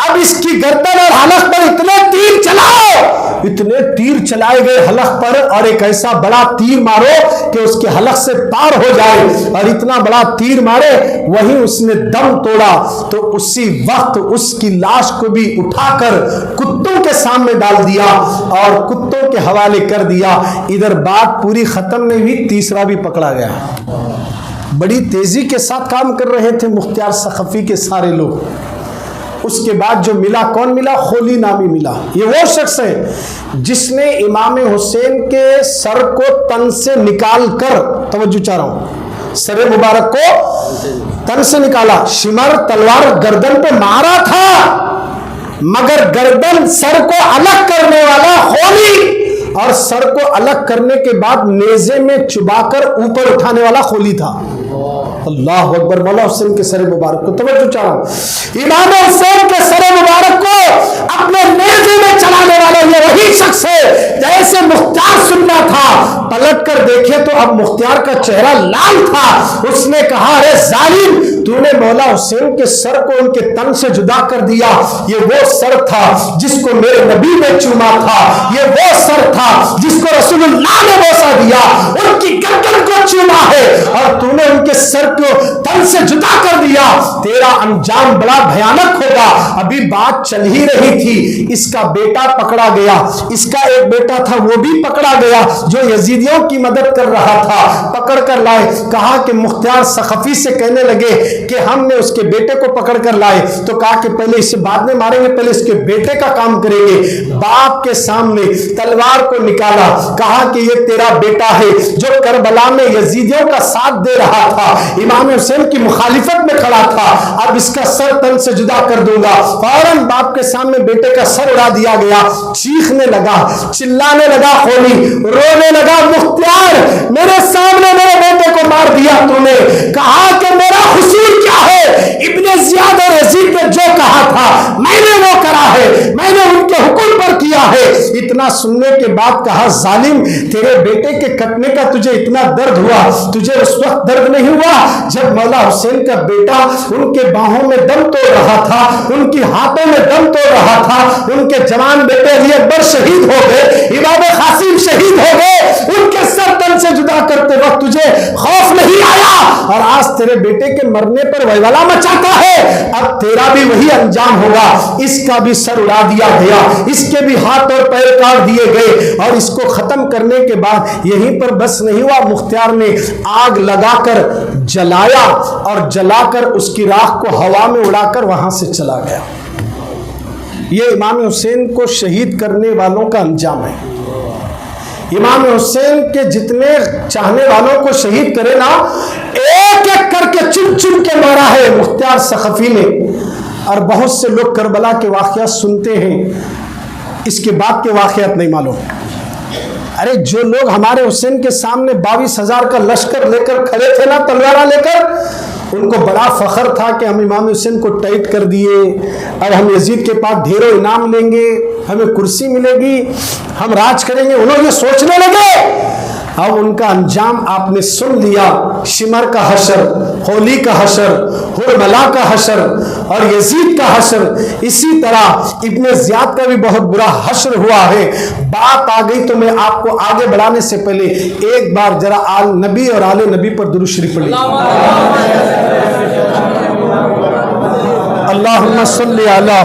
اب اس کی گردن اور حلق پر اتنے تیر چلاؤ، اتنے تیر چلائے گئے حلق پر، اور ایک ایسا بڑا تیر مارو کہ اس کے حلق سے پار ہو جائے، اور اتنا بڑا تیر مارے وہیں اس نے دم توڑا۔ تو اسی وقت اس کی لاش کو بھی اٹھا کر کتوں کے سامنے ڈال دیا اور کتوں کے حوالے کر دیا۔ ادھر بات پوری ختم نہیں ہوئی، تیسرا بھی پکڑا گیا۔ بڑی تیزی کے ساتھ کام کر رہے تھے مختار ثقفی کے سارے لوگ۔ اس کے بعد جو ملا، کون ملا؟ خولی نامی ملا۔ یہ وہ شخص ہے جس نے امام حسین کے سر کو تن سے نکال کر، توجہ چاہ رہا ہوں، سر مبارک کو تن سے نکالا۔ شمر تلوار گردن پہ مارا تھا مگر گردن سر کو الگ کرنے والا خولی، اور سر کو الگ کرنے کے بعد نیزے میں چبا کر اوپر اٹھانے والا خولی تھا۔ اللہ اکبر۔ مولا حسین کے سر مبارک کو، توجہ چاہ رہا ہوں، امام حسین کے سر مبارک کو اپنے نیزے میں چلانے والا یہ وہی شخص ہے۔ جیسے مختار سننا تھا، پلٹ کر دیکھے تو اب مختار کا چہرہ لال تھا۔ اس نے کہا اے ظالم، تو نے مولا حسین کے سر کو ان کے تن سے جدا کر دیا۔ یہ وہ سر تھا جس کو میرے نبی نے چوما تھا، یہ وہ سر تھا جس کو رسول اللہ نے بوسہ دیا، ان کی گردن کو چوما ہے اور تو نے ان کے سر کو تن سے جدا کر دیا۔ تیرا انجام بڑا بھیانک ہوگا۔ ابھی بات چل ہی رہی تھی، اس کا بیٹا پکڑا گیا، اس کا ایک بیٹا تھا وہ بھی پکڑا گیا جو یزیدیوں کی مدد کر رہا تھا۔ پکڑ کر لائے، کہا کہ مختار ثقفی سے کہنے لگے کہ ہم نے اس کے بیٹے کو پکڑ کر لائے، تو کہا کہ پہلے اسے بعد میں ماریں گے، پہلے اس کے بیٹے کا کام کریں گے۔ باپ کے سامنے تلوار کو نکالا، کہا کہ یہ تیرا بیٹا ہے جو کربلا میں یزیدیوں کا ساتھ دے رہا تھا، امام حسین حسین کی مخالفت میں کھڑا تھا، اب اس کا سر تن سے جدا کر دوں گا۔ فوراً باپ کے سامنے بیٹے کا سر اڑا دیا گیا، چیخنے لگا، چلانے لگا، کھولی رونے لگا، مختار میرے سامنے میرے بیٹے کو مار دیا تو نے، کہا کہ میرا قصور کیا ہے؟ ابن زیاد اور یزید نے جو کہا تھا میں نے وہ کرا ہے، میں نے ان کے حکم پر کیا ہے۔ اتنا سننے کے بعد کہا ظالم، تیرے بیٹے کے کٹنے کا تجھے اتنا درد ہوا، تجھے اس وقت درد نہیں ہوا جب مولا حسین کا بیٹا ان کے باہوں میں دم توڑ رہا تھا، ان کی ہاتھوں میں دم توڑ رہا تھا، ان کے جوان بیٹے علی اکبر شہید ہو گئے، امام قاسم شہید ہو گئے، ان کے سر تن سے جدا کرتے وقت تجھے خوف نہیں آیا، اور آج تیرے بیٹے کے مرنے پر ویولا مچاتا ہے، اب تیرا بھی وہی انجام ہوگا۔ اس کا بھی سر اڑا دیا گیا، اس کے بھی ہاتھ اور پیر کاٹ دیے گئے، اور اس کو ختم کرنے کے بعد یہیں پر بس نہیں ہوا، مختار نے آگ لگا کر جلایا، اور جلا کر اس کی راکھ کو ہوا میں اڑا کر وہاں سے چلا گیا۔ یہ امام حسین کو شہید کرنے والوں کا انجام ہے۔ امام حسین کے جتنے چاہنے والوں کو شہید کرے نا، ایک ایک کر کے چن چن کے مارا ہے مختار سقفی نے۔ اور بہت سے لوگ کربلا کے واقعات سنتے ہیں، اس کے بعد کے واقعات نہیں معلوم۔ ارے جو لوگ ہمارے حسین کے سامنے 22,000 کا لشکر لے کر کھڑے تھے نا، تلواریں لے کر، ان کو بڑا فخر تھا کہ ہم امام حسین کو ٹائٹ کر دیے، اور ہم یزید کے پاس ڈھیروں انعام لیں گے، ہمیں کرسی ملے گی، ہم راج کریں گے۔ انہوں یہ سوچنے لگے، اب ان کا انجام آپ نے سن لیا۔ شمر کا حشر، ہولی کا حشر، ہرملا کا حشر، اور یزید کا حشر، اسی طرح ابن زیاد کا بھی بہت برا حشر ہوا ہے۔ بات آ گئی تو میں آپ کو آگے بڑھانے سے پہلے ایک بار ذرا آل نبی اور آل نبی پر درود شریف پڑھ لیجیے۔ اللہم صلی علی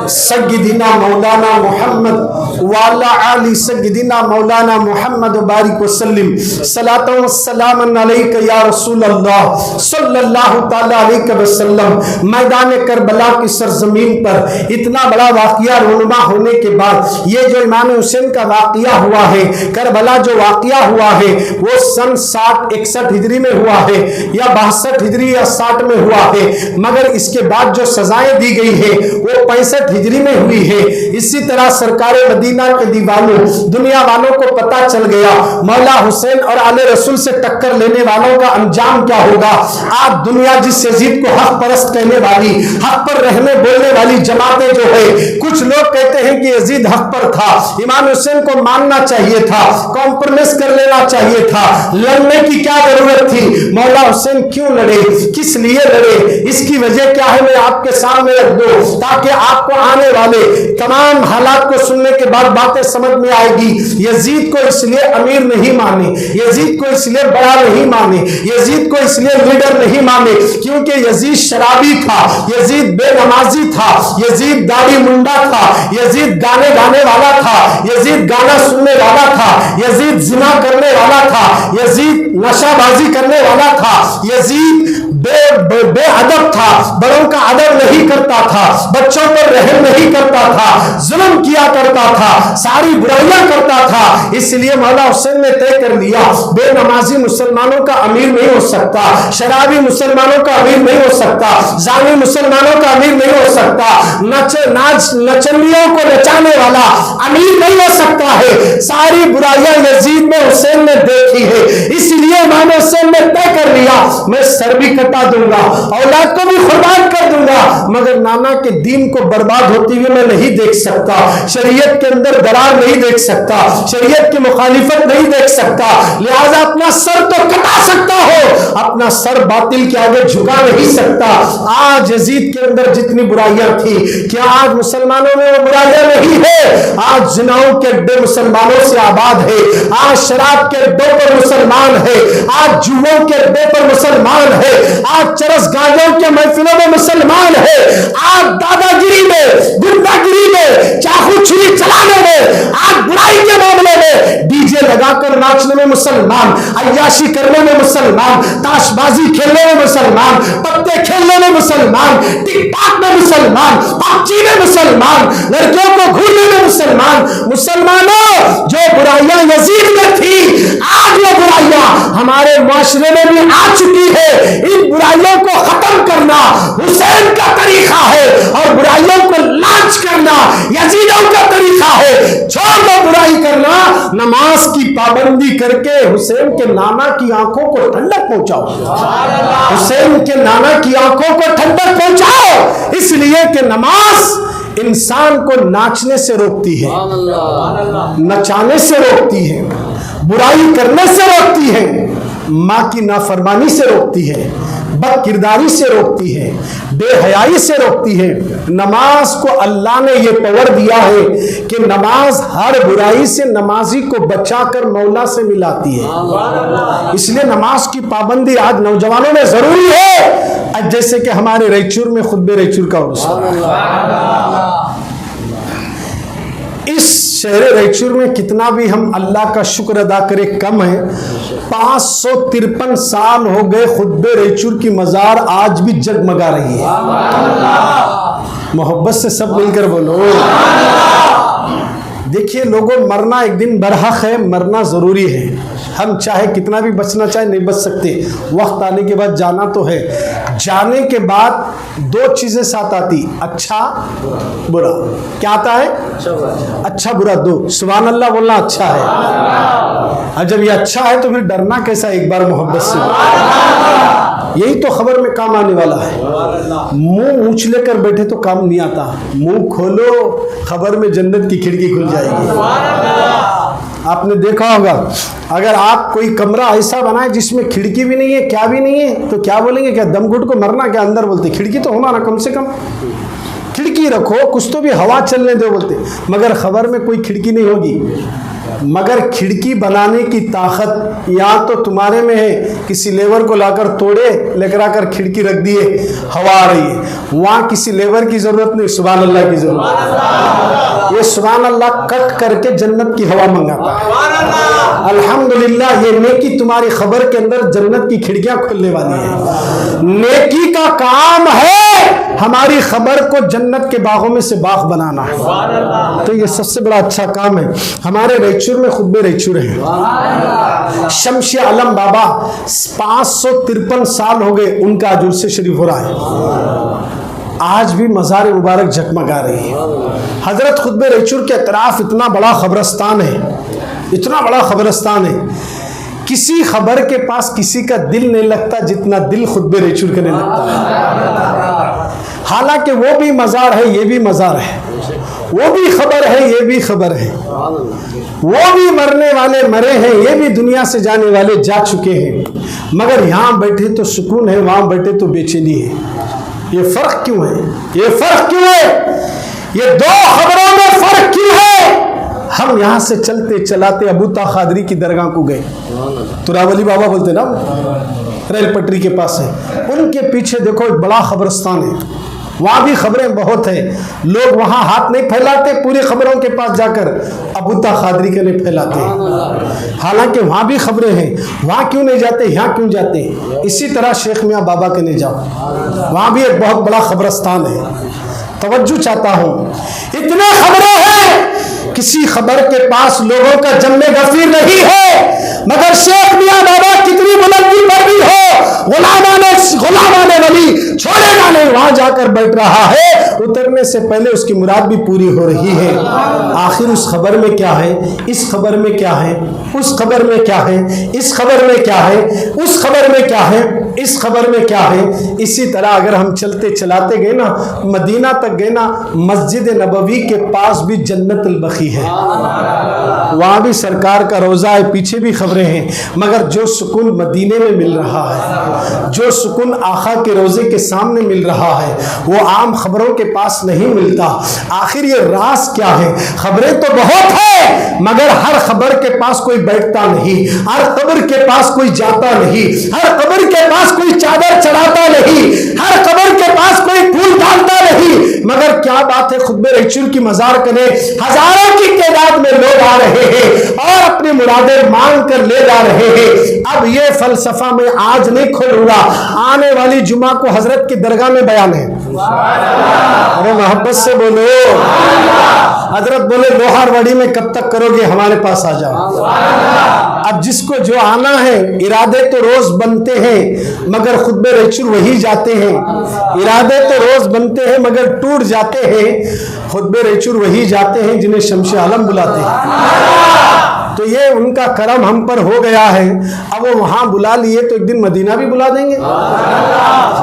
سیدنا مولانا محمد وعلی آل سیدنا مولانا محمد بارک وسلم، صلاۃ و سلام علیک یا رسول اللہ صلی اللہ تعالی علیہ وسلم۔ میدان کربلا کی سرزمین پر اتنا بڑا واقعہ رونما ہونے کے بعد یہ جو امام حسین کا واقعہ ہوا ہے، کربلا جو واقعہ ہوا ہے، وہ سن 61 ہجری میں ہوا ہے، یا 62 ہجری یا 60 میں ہوا ہے، مگر اس کے بعد جو سزائیں دی گئی ہے وہ 65 ہجری میں ہوئی ہے۔ اسی طرح سرکار مدینہ کے دیوانوں، دنیا والوں کو پتا چل گیا مولا حسین اور آل رسول سے ٹکر لینے والوں کا انجام کیا ہوگا۔ آج دنیا جس یزید کو حق پرست کہنے والی، حق پر رہنے بولنے والی جماعتیں جو ہے، کچھ لوگ کہتے ہیں کہ یزید حق پر تھا، امام حسین کو ماننا چاہیے تھا، کمپرومائز کر لینا چاہیے تھا، لڑنے کی کیا ضرورت تھی، مولا حسین کیوں لڑے، کس لیے لڑے، اس کی وجہ کیا ہے، میں آپ کے سامنے رکھ دوں تاکہ آپ کو آنے والے تمام حالات کو سننے کے بعد باتیں سمجھ میں آئے گی۔ یزید کو اس لیے امیر نہیں مانے، یزید کو اس لیے بڑا نہیں مانے، یزید کو اس لیے لیڈر نہیں مانے کیونکہ یزید شرابی تھا، یزید بے نمازی تھا، یزید داڑھی منڈا تھا، یزید گانے گانے والا تھا، یزید گانا سننے والا تھا، یزید زنا کرنے والا تھا، یزید نشہ بازی کرنے والا تھا، یزید بے ادب تھا، بڑوں کا ادب نہیں کرتا تھا، بچوں پر رحم نہیں کرتا تھا، ظلم کیا کرتا تھا، ساری برائیاں کرتا تھا۔ اس لیے مولا حسین نے طے کر لیا بے نمازی مسلمانوں کا امیر نہیں ہو سکتا، شرابی مسلمانوں کا امیر نہیں ہو سکتا، زانی مسلمانوں کا امیر نہیں ہو سکتا، نچنیوں کو نچانے والا امیر نہیں ہو سکتا ہے۔ ساری برائیاں یزید میں حسین نے دیکھی ہے، اس لیے امام حسین نے طے کر لیا میں سر بھی کٹا دوں گا، اولاد کو بھی قربان کر دوں گا، مگر نانا کے دین کو برباد ہوتی ہوئی میں نہیں دیکھ سکتا، شریعت کے اندر درار نہیں دیکھ سکتا، شریعت کی مخالفت نہیں دیکھ سکتا، لہذا اپنا سر تو کٹا سکتا ہو، اپنا سر باطل کے آگے جھکا نہیں سکتا۔ آج یزید کے اندر جتنی برائیاں تھی، کیا آج مسلمانوں میں وہ برائیاں نہیں ہے؟ آج زناؤں کے اڈے مسلمانوں سے آباد ہے، آج شراب کے اڈوں پر مسلمان ہے، آج جوؤں کے اڈے پر مسلمان ہے، آج چرس گاجوں کے محفلوں میں مسلمان ہے، آج دادا گیری میں، گنڈا گیری میں، چاقو چھری چلانے میں، آج برائی کے معاملے میں ڈی جے لگا کر ناچنے میں مسلمان، عیاشی کرنے میں مسلمان، تاش بازی کھیلنے میں مسلمان، پتے کھیلنے میں مسلمان، ٹک ٹاک میں مسلمان، پبجی میں مسلمان، لڑکیوں کو گھورنے میں مسلمان۔ مسلمانوں، جو برائیاں یزید میں تھی، آج وہ برائیاں ہمارے معاشرے میں بھی آ چکی ہے۔ کرنا حسین کا طریقہ ہے اور برائیوں کو لانچ کرنا یزیدوں کا طریقہ ہے. چھوڑ دو برائی کرنا, نماز کی پابندی کر کے حسین کے نانا کی آنکھوں کو ٹھنڈک پہنچاؤ. حسین کے نانا کی آنکھوں کو ٹھنڈک پہنچاؤ, اس لیے کہ نماز انسان کو ناچنے سے روکتی ہے, نچانے سے روکتی ہے, برائی کرنے سے روکتی ہے, ماں کی نافرمانی سے روکتی ہے, بد کرداری سے روکتی ہے, بے حیائی سے روکتی ہے. نماز کو اللہ نے یہ پاور دیا ہے کہ نماز ہر برائی سے نمازی کو بچا کر مولا سے ملاتی ہے. اس لیے نماز کی پابندی آج نوجوانوں میں ضروری ہے. جیسے کہ ہمارے ریچور میں خطبہ ریچور کا عرصہ, اس شہر ریچور میں کتنا بھی ہم اللہ کا شکر ادا کرے کم ہے. 553 سال ہو گئے خطبہ ریچور کی مزار آج بھی جگمگا رہی ہے. محبت سے سب مل کر بولو. دیکھیے لوگوں, مرنا ایک دن برحق ہے, مرنا ضروری ہے. ہم چاہے کتنا بھی بچنا چاہے نہیں بچ سکتے. وقت آنے کے بعد جانا تو ہے. جانے کے بعد دو چیزیں ساتھ آتی, اچھا برا. کیا آتا ہے؟ اچھا برا دو. سبحان اللہ بولنا اچھا ہے. اور جب یہ اچھا ہے تو پھر ڈرنا کیسا؟ ایک بار محبت سے. یہی تو خبر میں کام آنے والا ہے. منہ اونچ لے کر بیٹھے تو کام نہیں آتا. منہ کھولو, خبر میں جنت کی کھڑکی کھل جائے گی. آپ نے دیکھا ہوگا, اگر آپ کوئی کمرہ ایسا بنائے جس میں کھڑکی بھی نہیں ہے, کیا بھی نہیں ہے, تو کیا بولیں گے؟ کیا دم گھٹ کو مرنا کیا اندر بولتے, کھڑکی تو ہونا نا, کم سے کم کھڑکی رکھو, کچھ تو بھی ہوا چلنے دو بولتے. مگر خبر میں کوئی کھڑکی نہیں ہوگی. مگر کھڑکی بنانے کی طاقت یا تو تمہارے میں ہے. کسی لیبر کو لا کر توڑے, لے کر آ کر کھڑکی رکھ دیے, ہوا آ رہی ہے. وہاں کسی لیبر کی ضرورت نہیں, سبحان اللہ کی ضرورت. یہ سبحان اللہ کٹ کر کے جنت کی ہوا منگاتا ہے. الحمدللہ یہ نیکی تمہاری خبر کے اندر جنت کی کھڑکیاں کھلنے والی ہیں. نیکی کا کام ہے ہماری خبر کو جنت کے باغوں میں سے باغ بنانا. تو یہ سب سے بڑا اچھا کام ہے. ہمارے ریچور میں خطبہ ریچور ہیں. شمس عالم بابا 553 سال ہو گئے ان کا عجوز سے شریف ہو رہا ہے. آج بھی مزار مبارک جگمگا رہی ہے. حضرت خطبہ ریچور کے اطراف اتنا بڑا قبرستان ہے, اتنا بڑا قبرستان ہے. کسی خبر کے پاس کسی کا دل نہیں لگتا جتنا دل خطبہ ریچور کا نہیں لگتا. حالانکہ وہ بھی مزار ہے, یہ بھی مزار ہے. وہ بھی خبر ہے, یہ بھی خبر ہے. وہ بھی مرنے والے مرے ہیں, یہ بھی دنیا سے جانے والے جا چکے ہیں. مگر یہاں بیٹھے تو سکون ہے, وہاں بیٹھے تو بے چینی ہے. یہ فرق کیوں ہے؟ یہ فرق کیوں ہے؟ یہ دو خبروں میں فرق کیوں ہے؟ ہم یہاں سے چلتے چلاتے ابو طاہر قادری کی درگاہ کو گئے. تراولی بابا بولتے نا, ریل پٹری کے پاس ہے. ان کے پیچھے دیکھو ایک بڑا قبرستان ہے. وہاں بھی خبریں بہت ہیں. لوگ وہاں ہاتھ نہیں پھیلاتے, پوری خبروں کے پاس جا کر ابو طاہر قادری کے نہیں پھیلاتے. حالانکہ وہاں بھی خبریں ہیں. وہاں کیوں نہیں جاتے, یہاں کیوں جاتے ہیں؟ اسی طرح شیخ میاں بابا کے نہیں جاؤ, وہاں بھی ایک بہت بڑا قبرستان ہے. توجہ چاہتا ہوں, اتنے خبریں ہیں, کسی خبر کے پاس لوگوں کا جم غفیر نہیں ہے. مگر شیخ میاں بابا کتنی بلندی پر بھی ہو, غلامان ولی چھوڑے گا نہیں, وہاں جا کر بیٹھ رہا ہے. اترنے سے پہلے اس کی مراد بھی پوری ہو رہی ہے. آخر اس خبر میں کیا ہے, اس خبر میں کیا ہے, اس خبر میں کیا ہے, اس خبر میں کیا ہے, اس خبر میں کیا ہے, اس خبر میں کیا ہے. اسی طرح اگر ہم چلتے چلاتے گئے نا, مدینہ تک گئے نا, مسجد نبوی کے پاس بھی جنت البقیع ہے. وہاں بھی سرکار کا روضہ ہے, پیچھے بھی خبریں ہیں. مگر جو سکون مدینے میں مل رہا ہے, جو سکون آقا کے روضے کے سامنے مل رہا ہے, وہ عام خبروں کے پاس نہیں ملتا. آخر یہ راز کیا ہے؟ خبریں تو بہت ہیں, مگر ہر خبر کے پاس کوئی بیٹھتا نہیں, ہر خبر کے پاس کوئی جاتا نہیں, ہر خبر کے پاس کوئی چادر چڑھاتا نہیں, ہر خبر کے پاس کوئی پھول ڈالتا نہیں. مگر کیا بات ہے, خطبہ ریچور کی مزار کرے, ہزاروں کی تعداد میں لوگ آ رہے ہیں اور اپنی مرادیں مانگ کر لے جا رہے ہیں۔ اب یہ فلسفہ میں آج نہیں کھولوں گا، آنے والی جمعہ کو حضرت کی درگاہ میں بیان ہے۔ ارے محبت سے بولو، حضرت بولے لوہار وڑی میں کب تک کرو گے، ہمارے پاس آ جاؤ۔ اب جس کو جو آنا ہے، ارادے تو روز بنتے ہیں مگر خطبے ریچور وہی جاتے ہیں، ارادے تو روز بنتے ہیں مگر ٹوٹ جاتے ہیں، خطبے ریچور وہی جاتے ہیں جنہیں شمس عالم بلاتے ہیں۔ تو یہ ان کا کرم ہم پر ہو گیا ہے، اب وہ وہاں بلا لیے تو ایک دن مدینہ بھی بلا دیں گے۔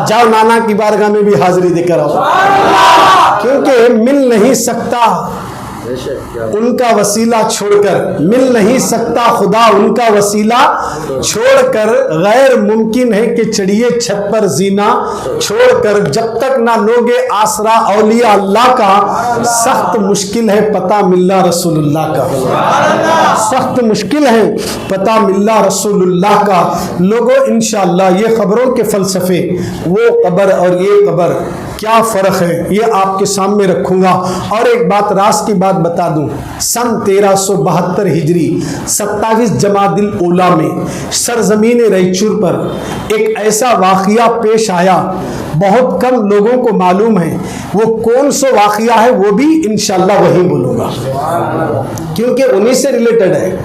جاؤ نانا کی بارگاہ میں بھی حاضری دے کر آؤ، کیونکہ مل نہیں سکتا ان کا وسیلہ چھوڑ کر، مل نہیں سکتا خدا ان کا وسیلہ چھوڑ کر، غیر ممکن ہے کہ چڑھیے چھت پر زینہ چھوڑ کر، جب تک نہ لوگے آسرا اولیاء اللہ کا، سخت مشکل ہے پتہ ملنا رسول اللہ کا، سخت مشکل ہے پتہ ملنا رسول اللہ کا۔ لوگوں انشاءاللہ یہ خبروں کے فلسفے، وہ قبر اور یہ قبر کیا فرق ہے، یہ آپ کے سامنے رکھوں گا۔ اور ایک بات راز کی بات بتا دوں، سن 1372 ہجری 27 جمادی الاولیٰ میں سرزمین ریچور پر ایک ایسا واقعہ پیش آیا، بہت کم لوگوں کو معلوم ہے، وہ کون سا واقعہ ہے وہ بھی انشاءاللہ وہی بولوں گا، کیونکہ انہی سے ریلیٹڈ ہے،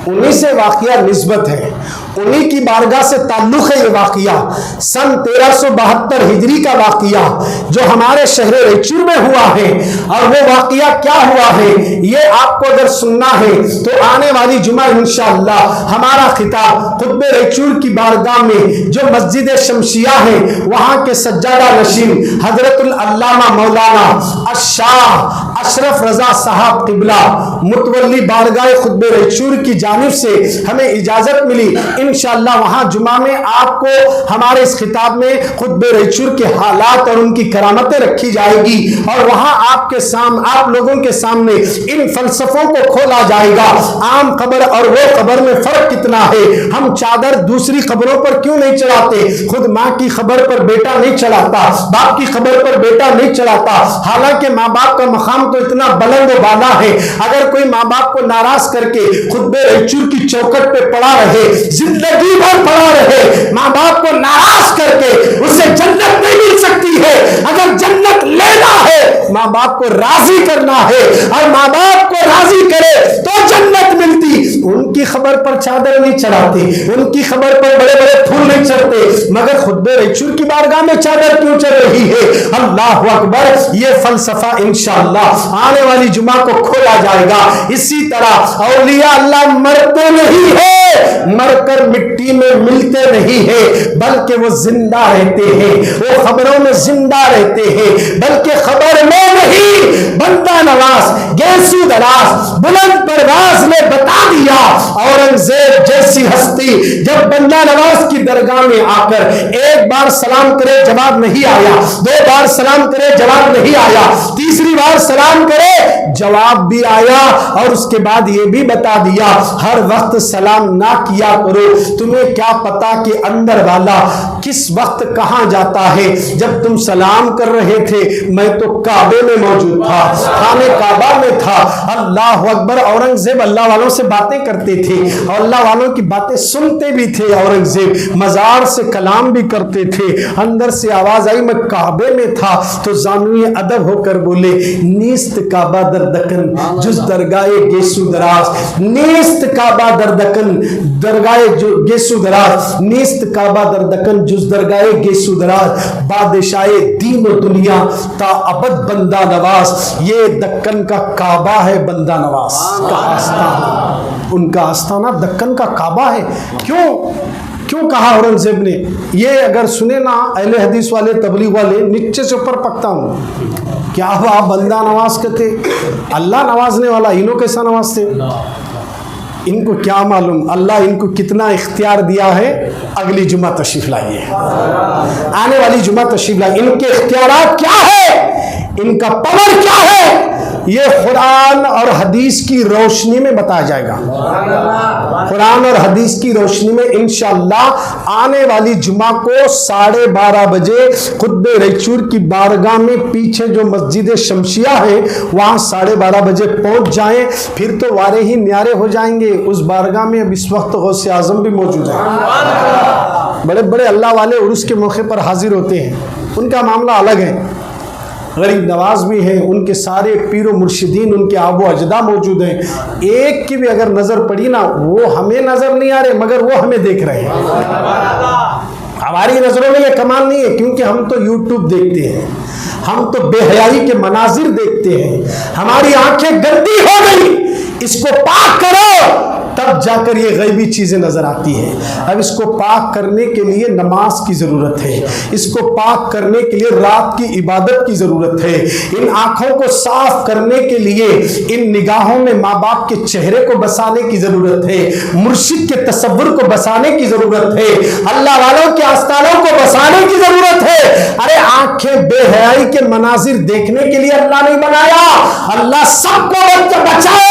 انہی سے واقعہ نسبت ہے، انہی کی بارگاہ سے تعلق ہے یہ واقعہ۔ سن 1372 ہجری کا واقعہ جو ہمارے شہر ریچور میں ہوا ہے، اور وہ واقعہ کیا ہوا ہے یہ آپ کو اگر سننا ہے تو آنے والی جمعہ انشاءاللہ ہمارا خطاب خطبہ ریچور کی بارگاہ میں جو مسجد شمشیہ ہے، وہاں کے سجادہ نشین حضرت العلامہ مولانا الشاہ اشرف رضا صاحب قبلہ متولی بارگاہ خطبہ ریچور کی جانب سے ہمیں اجازت ملی، انشاءاللہ وہاں جمعہ میں آپ کو ہمارے اس خطاب میں خطبہ ریچور کے حالات اور ان کی کرامتیں رکھی جائے گی، اور وہاں آپ لوگوں کے سامنے ان فلسفوں کو کھولا جائے گا۔ عام قبر اور وہ قبر میں فرق کتنا ہے، ہم چادر دوسری قبروں پر کیوں نہیں چڑھاتے، خود ماں کی قبر پر بیٹا نہیں چڑھاتا، باپ کی قبر پر بیٹا نہیں چڑھاتا، حالانکہ ماں باپ کا مقام تو اتنا بلند و بالا ہے، اگر کوئی ماں باپ کو ناراض کر کے خطبہ ریچور کی چوکٹ پہ پڑا رہے، زندگی بھر پڑا رہے، ماں باپ کو ناراض کر کے اسے جنت نہیں مل سکتی ہے۔ اگر جنت لینا ہے ماں باپ کو راضی کرنا ہے، اور ماں باپ کو راضی کرے تو جنت ملتی۔ ان کی خبر پر چادر نہیں چڑھاتے، ان کی خبر پر بڑے بڑے پھول نہیں چڑھتے، مگر خطبہ ریچور کی بارگاہ میں چادر کیوں چڑھ رہی ہے؟ اللہ اکبر، یہ فلسفہ انشاءاللہ آنے والی جمعہ کو کھولا جائے گا۔ اسی طرح اولیاء اللہ مرتے نہیں ہے، مر کر مٹی میں ملتے نہیں ہے، بلکہ وہ زندہ رہتے ہیں، وہ خبروں میں زندہ رہتے ہیں، بلکہ خبر میں نہیں، بندہ نواز گیسو دراز بلند پرواز نے بتا دیا، اورنگزیب جیسی ہستی جب بندہ نواز کی درگاہ میں آ کر ایک بار سلام کرے جواب نہیں آیا، دو بار سلام کرے جواب نہیں آیا، تیسری بار سلام کرے جواب بھی آیا، اور اس کے بعد یہ بھی بتا دیا ہر وقت سلام نہ کیا کرو، تمہیں کیا پتا کہ اندر والا کس وقت کہاں جاتا ہے۔ جب تم سلام کر رہے تھے میں تو کعبے میں موجود تھا، خانے کعبہ میں تھا۔ اللہ اکبر، اورنگزیب اللہ والوں سے باتیں کرتے تھے اور اللہ والوں کی باتیں سنتے بھی تھے، اورنگزیب مزار سے کلام بھی کرتے تھے، اندر سے آواز آئی میں کعبے میں تھا تو زانوی ادب ہو کر بولے نیست کعبہ در دکن جز درگاہ گیسو دراز، نیست کعبہ در دکن درگاہ گیسو دراز، نیست کعبہ در دکن جز درگاہ گیسو دراز، بادشاہ دین و دنیا تا ابد بندہ نواز، یہ دکن کا کعبہ ہے بندہ نواز کا آستانہ، ان کا آستانہ دکن کا کعبہ ہے۔ کیوں کہا اورنگزیب نے؟ یہ اگر سنے نا اہل حدیث والے تبلیغ والے نیچے سے اوپر پکتا ہوں، کیا آپ بندہ نواز کہتے؟ اللہ نوازنے والا، انہوں کیسا نوازتے؟ ان کو کیا معلوم اللہ ان کو کتنا اختیار دیا ہے۔ اگلی جمعہ تشریف لائیے، آنے والی جمعہ تشریف لائیے، ان کے اختیارات کیا ہے، ان کا پاور کیا ہے، یہ قرآن اور حدیث کی روشنی میں بتایا جائے گا. قرآن اور حدیث کی روشنی میں انشاءاللہ آنے والی جمعہ کو 12:30 بجے خطب ریچور کی بارگاہ میں پیچھے جو مسجد شمشیہ ہے وہاں 12:30 بجے پہنچ جائیں. پھر تو وارے ہی نیارے ہو جائیں گے. اس بارگاہ میں اب اس وقت غوث اعظم بھی موجود ہیں. بڑے بڑے اللہ والے عرس کے موقع پر حاضر ہوتے ہیں. ان کا معاملہ الگ ہے. غریب نواز بھی ہیں, ان کے سارے پیر و مرشدین, ان کے آب و اجداد موجود ہیں. ایک کی بھی اگر نظر پڑی نا, وہ ہمیں نظر نہیں آ رہے مگر وہ ہمیں دیکھ رہے ہیں. ہماری نظروں میں یہ کمال نہیں ہے کیونکہ ہم تو یوٹیوب دیکھتے ہیں, ہم تو بے حیائی کے مناظر دیکھتے ہیں. ہماری آنکھیں گندی ہو گئی. اس کو پاک کرو تب جا کر یہ غیبی چیزیں نظر آتی ہیں. اب اس کو پاک کرنے کے لیے نماز کی ضرورت ہے. اس کو پاک کرنے کے لیے رات کی عبادت کی ضرورت ہے. ان آنکھوں کو صاف کرنے کے لیے ان نگاہوں میں ماں باپ کے چہرے کو بسانے کی ضرورت ہے. مرشد کے تصور کو بسانے کی ضرورت ہے. اللہ والوں کے آستانوں کو بسانے کی ضرورت ہے. ارے آنکھیں بے حیائی کے مناظر دیکھنے کے لیے اللہ نہیں بنایا. اللہ سب کو بچائے.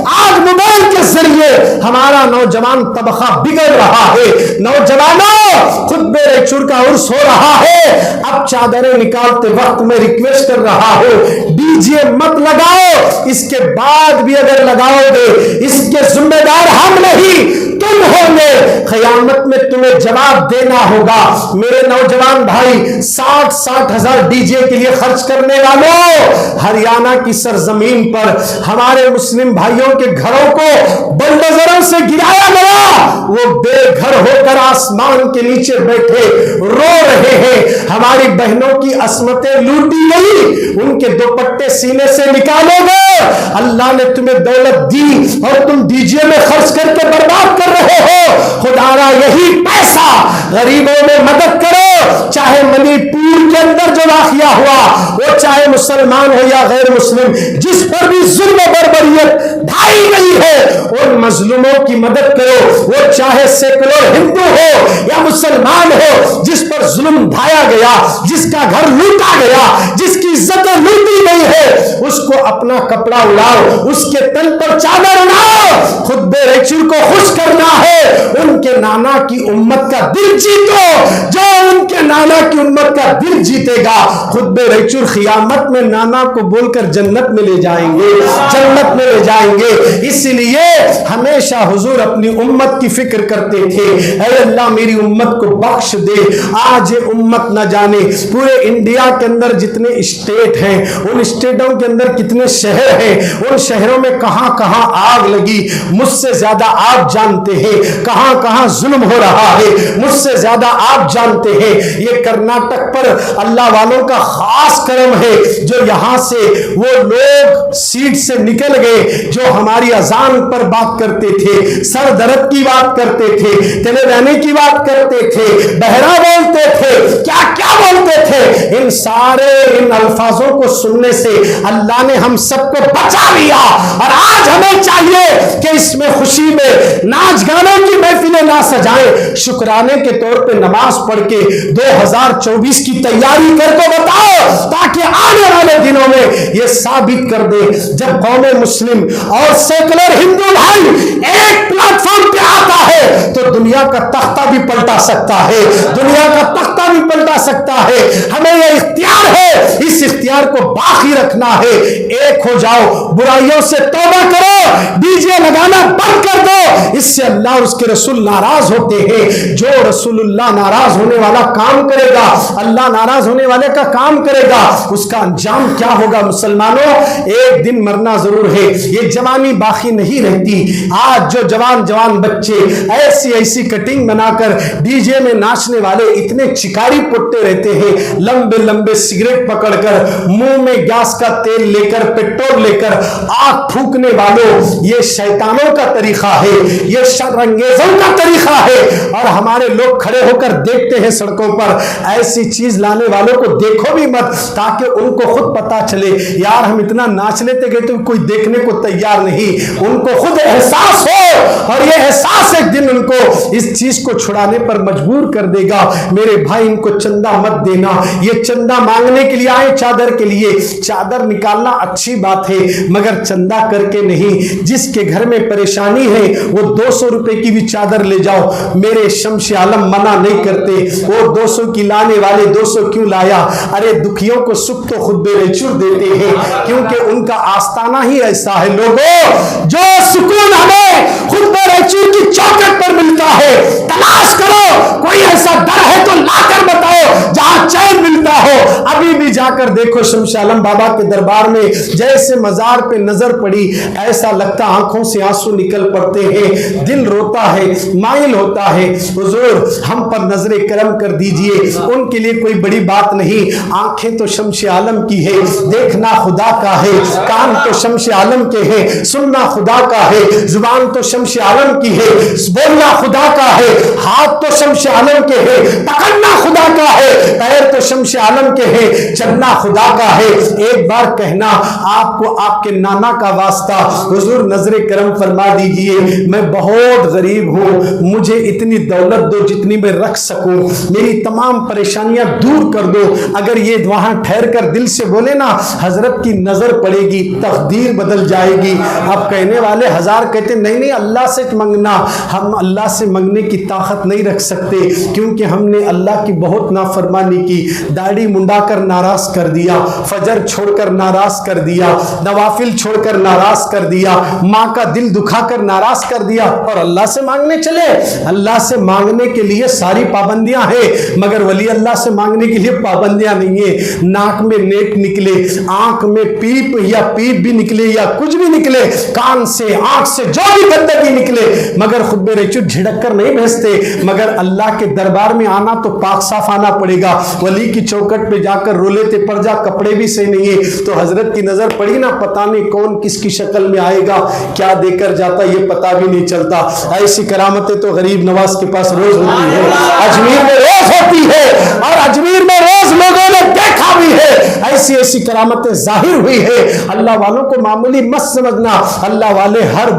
آج موبائل کے ذریعے ہمارا نوجوان طبقہ بگڑ رہا ہے. نوجوانوں, خطبہ ریچور کا عرس ہو رہا ہے. اب چادریں نکالتے وقت میں ریکویسٹ کر رہا ہوں, ڈی جے مت لگاؤ. اس کے بعد بھی اگر لگاؤ گے اس کے ذمہ دار ہم نہیں تم ہوں گے. قیامت میں تمہیں جواب دینا ہوگا. میرے نوجوان بھائی, 60 ہزار ڈی جے کے لیے خرچ کرنے والوں, ہریانہ کی سرزمین پر ہمارے مسلم بھائیوں کے گھروں کو بلڈوزروں سے گرایا گیا. وہ بے گھر ہو کر آسمان کے نیچے بیٹھے رو رہے ہیں. ہماری بہنوں کی عصمتیں لوٹی گئی, ان کے دوپٹے سینے سے نکالو گے. اللہ نے تمہیں دولت دی اور تم ڈی جے میں خرچ کر کے برباد کر رہے ہو. خدا را یہی پیسہ غریبوں میں مدد کرو. چاہے منی پور کے اندر جو واقعہ ہوا, وہ چاہے مسلمان ہو یا غیر مسلم, جس پر بھی ظلم و بربریت ڈھائی گئی ہے, ان مظلوموں کی مدد کرو. وہ چاہے سیکولر ہندو ہو یا مسلمان ہو, جس پر ظلم ڈھایا گیا, جس کا گھر لوٹا گیا, جس کی عزتیں لوٹی گئی ہے, اس کو اپنا کپڑا اڑاؤ, اس کے تن پر چادر اڑاؤ. خطبہ ریچور کو خوش کرنا ہے. ان کے نانا کی امت کا دل جیتو. جو ان کے نانا کی امت کا دل جیتے گا, خطبہ ریچور قیامت میں نانا کو بول کر جنت میں لے جائیں گے, جنت میں لے جائیں گے. اس لیے ہمیشہ حضور اپنی امت کی فکر کرتے تھے, اے اللہ میری امت کو بخش دے. آج یہ امت نہ جانے پورے انڈیا کے اندر جتنے اسٹیٹ ہیں, ان اسٹیٹوں کے اندر کتنے شہر ہیں, ان شہروں میں کہاں کہاں آگ لگی. مجھ سے زیادہ آپ جانتے ہیں کہاں کہاں ظلم ہو رہا ہے. مجھ سے زیادہ آپ جانتے ہیں. یہ کرناٹک پر اللہ والوں کا خاص کرم ہے جو یہاں سے وہ لوگ سیٹ سے نکل گئے جو ہماری اذان پر بات کرتے تھے, سر درد کی بات کرتے تھے, تلے رہنے کی بات کرتے تھے, بہرا بولتے تھے, کیا کیا بولتے تھے. ان سارے ان الفاظوں کو سننے سے اللہ نے ہم سب کو بچا لیا. اور آج ہمیں چاہیے کہ اس میں خوشی میں ناچ گانوں کی محفلیں نہ سجائیں, شکرانے کے طور پہ نماز پڑھ کے 2024 کی تیاری کر کو بتاؤ, تاکہ آنے والے دنوں میں یہ ثابت کر دے جب قوم مسلم اور سیکولر ہندو بھائی ایک پلیٹ فارم پہ آتا ہے تو دنیا کا تختہ بھی پلٹا سکتا ہے, دنیا کا تختہ بھی پلٹا سکتا ہے. ہمیں یہ اختیار ہے, اس اختیار کو باقی رکھنا ہے. ایک ہو جاؤ, برائیوں سے توبہ کرو, ڈی جے لگانا بند کر دو. اس سے اللہ اور اس کے رسول ناراض ہوتے ہیں. جو رسول اللہ ناراض ہونے والا کام کرے گا, اللہ ناراض ہونے والے کا کام کرے گا, اس کا انجام کیا ہوگا. مسلمانوں, ایک دن مرنا ضرور ہے. یہ جوانی باقی نہیں رہتی. آج جو جوان بچے ایسی ایسی کٹنگ بنا کر ڈی جے میں ناچنے والے اتنے چکاری پٹتے رہتے ہیں, لمبے لمبے سگریٹ پکڑ کر, منہ میں گیس کا تیل لے کر, پیٹرول لے کر آگ پھونکنے والوں, یہ شیطانوں کا طریقہ ہے, یہ شر انگیزوں کا طریقہ ہے. اور ہمارے لوگ کھڑے ہو کر دیکھتے ہیں سڑکوں پر, ایسی چیز لانے والوں کو دیکھو بھی مت, تاکہ ان کو خود پتا چلے یار ہم اتنا ناچ لیتے گئے تو کوئی دیکھنے کو تیار نہیں. ان کو خود احساس ہو اور یہ احساس ایک دن ان کو اس چیز کو چھڑانے پر مجبور کر دے گا۔ میرے بھائی ان کو چندہ مت دینا، یہ چندہ مانگنے کے لیے آئے چادر کے لیے، چادر نکالنا اچھی بات ہے مگر چندہ کر کے نہیں۔ جس کے گھر میں پریشانی ہے وہ 200 روپے کی بھی چادر لے جاؤ، میرے شمس عالم منع نہیں کرتے۔ وہ 200 کی لانے والے 200 کیوں لایا؟ ارے دکھیوں کو سکھ تو خود بیرچور دیتے ہیں، کیونکہ ان کا آستانہ ہی ایسا ہے۔ لوگوں، جو سکون ہمیں خود بیرچور کی چوکھٹ پر ملتا ہے، تلاش کرو، کوئی ایسا در ہے تو لا کر بتاؤ جہاں چین ملتا ہو۔ ابھی بھی جا کر دیکھو شمس عالم بابا کے دربار میں، جیسے مزار پہ نظر پڑی ایسا لگتا آنکھوں سے آنسو نکل پڑتے ہیں، دل روتا ہے، مائل ہوتا ہے۔ حضور ہم پر نظر کرم کر دیجئے، ان کے لیے کوئی بڑی بات نہیں۔ آنکھیں تو شمس عالم کی ہے، دیکھنا خدا کا ہے، کان تو شمس عالم کے ہیں، سننا خدا کا ہے، زبان تو شمس عالم کی ہے، بولنا خدا کا ہے، ہاتھ تو شمس عالم کے ہیں، پکڑنا خدا کا ہے، پیر تو شمس عالم کے ہیں، چلنا خدا کا ہے۔ ایک بار کہنا آپ کو آپ کے نانا کا واسطہ، حضور نظر کرم فرما دیجئے، میں بہت غریب ہوں، مجھے اتنی دولت دو جتنی میں رکھ سکوں، میری تمام پریشانیاں دور کر دو۔ اگر یہ وہاں ٹھہر کر دل سے بولے نا، حضرت کی نظر پڑے گی، تقدیر بدل جائے گی۔ اب کہنے والے ہزار کہتے نہیں نہیں اللہ سے منگنا، ہم اللہ سے منگنے کی طاقت نہیں رکھ سکتے، کیونکہ ہم نے اللہ کی بہت نافرمانی کی، داڑھی منڈا کر ناراض کر دیا، فجر چھوڑ کر ناراض کر دیا، نوافل چھوڑ کر ناراض کر دیا، ماں کا دل دکھا کر ناراض کر دیا، اور اللہ سے مانگنے چلے۔ اللہ سے مانگنے کے لیے ساری پابندیاں ہیں، مگر ولی اللہ سے مانگنے کے لیے پابندیاں نہیں ہیں۔ ناک میں نیٹ نکلے، آنکھ میں پیپ یا پیپ بھی نکلے یا کچھ بھی نکلے، کان سے آنکھ سے جو بھی گندگی نکلے، مگر خود بے ریچو جھڑک کر نہیں بھیجتے، مگر اللہ کے دربار میں آنا تو پاک صاف آنا پڑے گا۔ ولی کی چوکٹ پہ جا کر رولے تے پڑ جا، کپڑے بھی صحیح نہیں ہے تو حضرت کی نظر پڑی نا، پتہ نہیں کون کس کی شکل میں آئے گا، کیا دے کر جاتا یہ پتہ بھی نہیں چلتا۔ ایسی کرامتیں تو غریب نواز کے پاس روز ہوتی ہے، اجمیر میں روز ہوتی ہے، اور اجمیر میں روز لوگوں نے دیکھا بھی ہے، ایسی ایسی کرامتیں ظاہر ہوئی ہے۔ اللہ والوں کو معمولی مت سمجھنا، اللہ والے ہر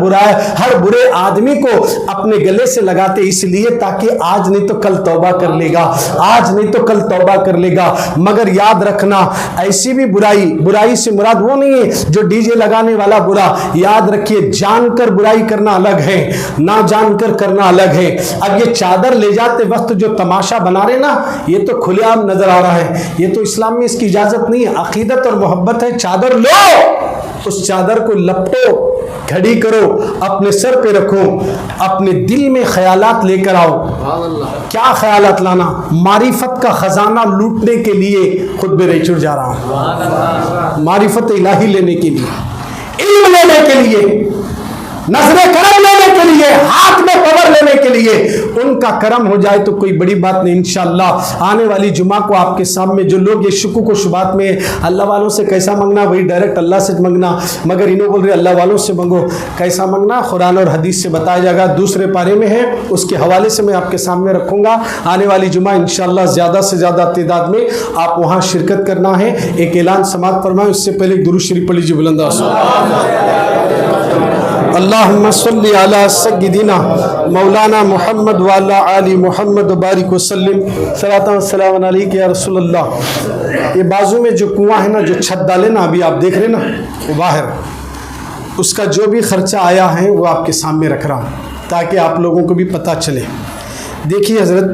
برے آدمی کو اپنے گلے سے لگاتے اس لیے تاکہ آج نہیں تو کل توبہ کر لے گا، آج نہیں تو کل توبہ کر لے گا۔ مگر یاد رکھنا ایسی بھی برائی سے مراد وہ نہیں ہے جو ڈی جے لگانے والا برا، یاد رکھیے جان کر برائی کرنا الگ ہے، نہ جان کر کرنا الگ ہے۔ اب یہ چادر لے جاتے وقت جو تماشا بنا رہے نا، یہ تو کھلے عام نظر آ رہا ہے، یہ تو اسلام میں اس کی اجازت نہیں ہے۔ عقیدت اور محبت ہے، چادر لو، اس چادر کو لپٹو، کھڑی کرو، اپنے سر پہ رکھو، اپنے دل میں خیالات لے کر آؤ۔ کیا خیالات لانا؟ معرفت کا خزانہ لوٹنے کے لیے خود بے ریچور جا رہا ہوں، معرفت الہی لینے کے لیے، علم لینے کے لیے، نظر کرم لینے کے لیے، ہاتھ میں پاور لینے کے لیے۔ ان کا کرم ہو جائے تو کوئی بڑی بات نہیں۔ انشاءاللہ آنے والی جمعہ کو آپ کے سامنے جو لوگ یہ شکوک و شبہات میں اللہ والوں سے کیسا منگنا، وہی ڈائریکٹ اللہ سے منگنا، مگر انہوں بول رہے اللہ والوں سے منگو، کیسا منگنا قرآن اور حدیث سے بتایا جائے گا، دوسرے پارے میں ہے، اس کے حوالے سے میں آپ کے سامنے رکھوں گا۔ آنے والی جمعہ انشاءاللہ زیادہ سے زیادہ تعداد میں آپ وہاں شرکت کرنا ہے۔ ایک اعلان سماعت فرمائیں، اس سے پہلے ایک درود شریف پڑھ لیجیے بلند آواز سے۔ اللہم صلی علی سیدنا مولانا محمد وعلی آل محمد وبارک وسلم، صلاۃ و سلام علیک یا رسول اللہ۔ یہ بازو میں جو کنواں ہے نا، جو چھت ڈالے نا، ابھی آپ دیکھ رہے نا وہ باہر، اس کا جو بھی خرچہ آیا ہے وہ آپ کے سامنے رکھ رہا ہوں تاکہ آپ لوگوں کو بھی پتہ چلے۔ دیکھیے حضرت،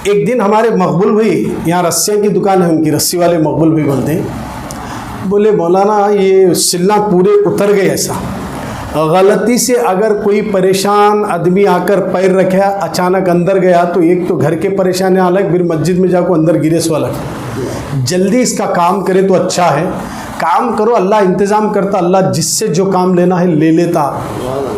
ایک دن ہمارے مقبول بھائی، یہاں رسیاں کی دکان ہے ان کی، رسی والے مقبول بھائی بولتے ہیں، بولے مولانا یہ سلہ پورے اتر گئے، ایسا غلطی سے اگر کوئی پریشان آدمی آ کر پیر رکھا اچانک اندر گیا تو ایک تو گھر کے پریشانیاں الگ، پھر مسجد میں جا کو اندر گرے سو الگ۔ جلدی اس کا کام کرے تو اچھا ہے، کام کرو، اللہ انتظام کرتا، اللہ جس سے جو کام لینا ہے لے لیتا۔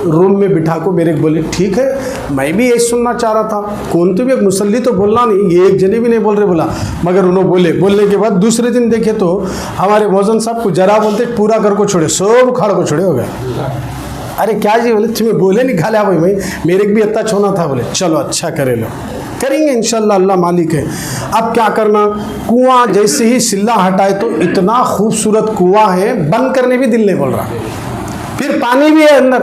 روم میں بٹھا کو میرے بولے ٹھیک ہے، میں بھی یہی سننا چاہ رہا تھا، کون تو بھی ایک مسلی تو بولنا نہیں، یہ ایک جنے بھی نہیں بول رہے، بولا، مگر انہوں بولنے کے بعد دوسرے دن دیکھے تو ہمارے موزن صاحب کو جرا بولتے پورا گھر کو چھوڑے، سب کھڑ کو چھوڑے ہو گئے۔ ارے کیا جی؟ بولے تمہیں بولے نہیں کھا لیا بھائی، میرے بھی اتنا چھونا تھا۔ بولے چلو اچھا کرے لو، کریں گے انشاءاللہ، اللہ مالک ہے۔ اب کیا کرنا، کنواں جیسے ہی سلہ ہٹائے تو اتنا خوبصورت کنواں ہے، بند کرنے بھی دل نہیں بول رہا، پھر پانی بھی ہے اندر،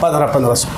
1500।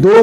2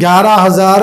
11,000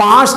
5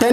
10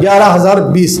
11,020।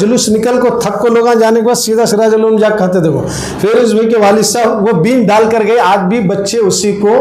جلوس نکل کو تھک کو لوگاں جانے کے بعد سیدھا سراج العلوم جا کھاتے تھے وہ فیروز بھائی کے والد صاحب وہ بین ڈال کر گئے، آج بھی بچے اسی کو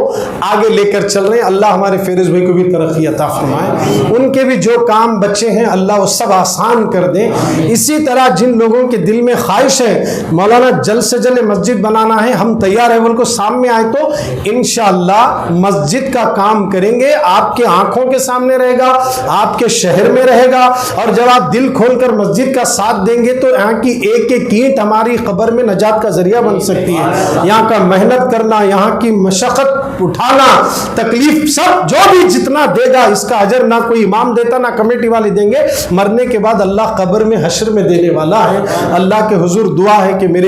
آگے لے کر چل رہے ہیں۔ اللہ ہمارے فیروز بھائی کو بھی ترقی عطا فرمائے، ان کے بھی جو کام بچے ہیں اللہ وہ سب آسان کر دیں۔ اسی طرح جن لوگوں کے دل میں خواہش ہے مولانا جلد سے جلد مسجد بنانا ہے، ہم تیار ہیں، ان کو سامنے آئے تو انشاءاللہ مسجد کا کام کریں گے، آپ کے آنکھوں کے سامنے رہے گا، آپ کے شہر میں رہے گا، اور جب آپ دل کھول کر مسجد کا ساتھ دیں گے تو یہاں کی ایک ایک اینٹ ہماری قبر میں نجات کا ذریعہ بن سکتی ہے۔ یہاں کا محنت کرنا، یہاں کی مشقت اٹھانا، تکلیف سب جو بھی جتنا دے گا اس کا اجر نہ کوئی امام دیتا نہ کمیٹی والے دیں گے، مرنے کے بعد اللہ قبر میں حشر میں دینے والا ہے۔ اللہ کے حضور دعا ہے کہ میرے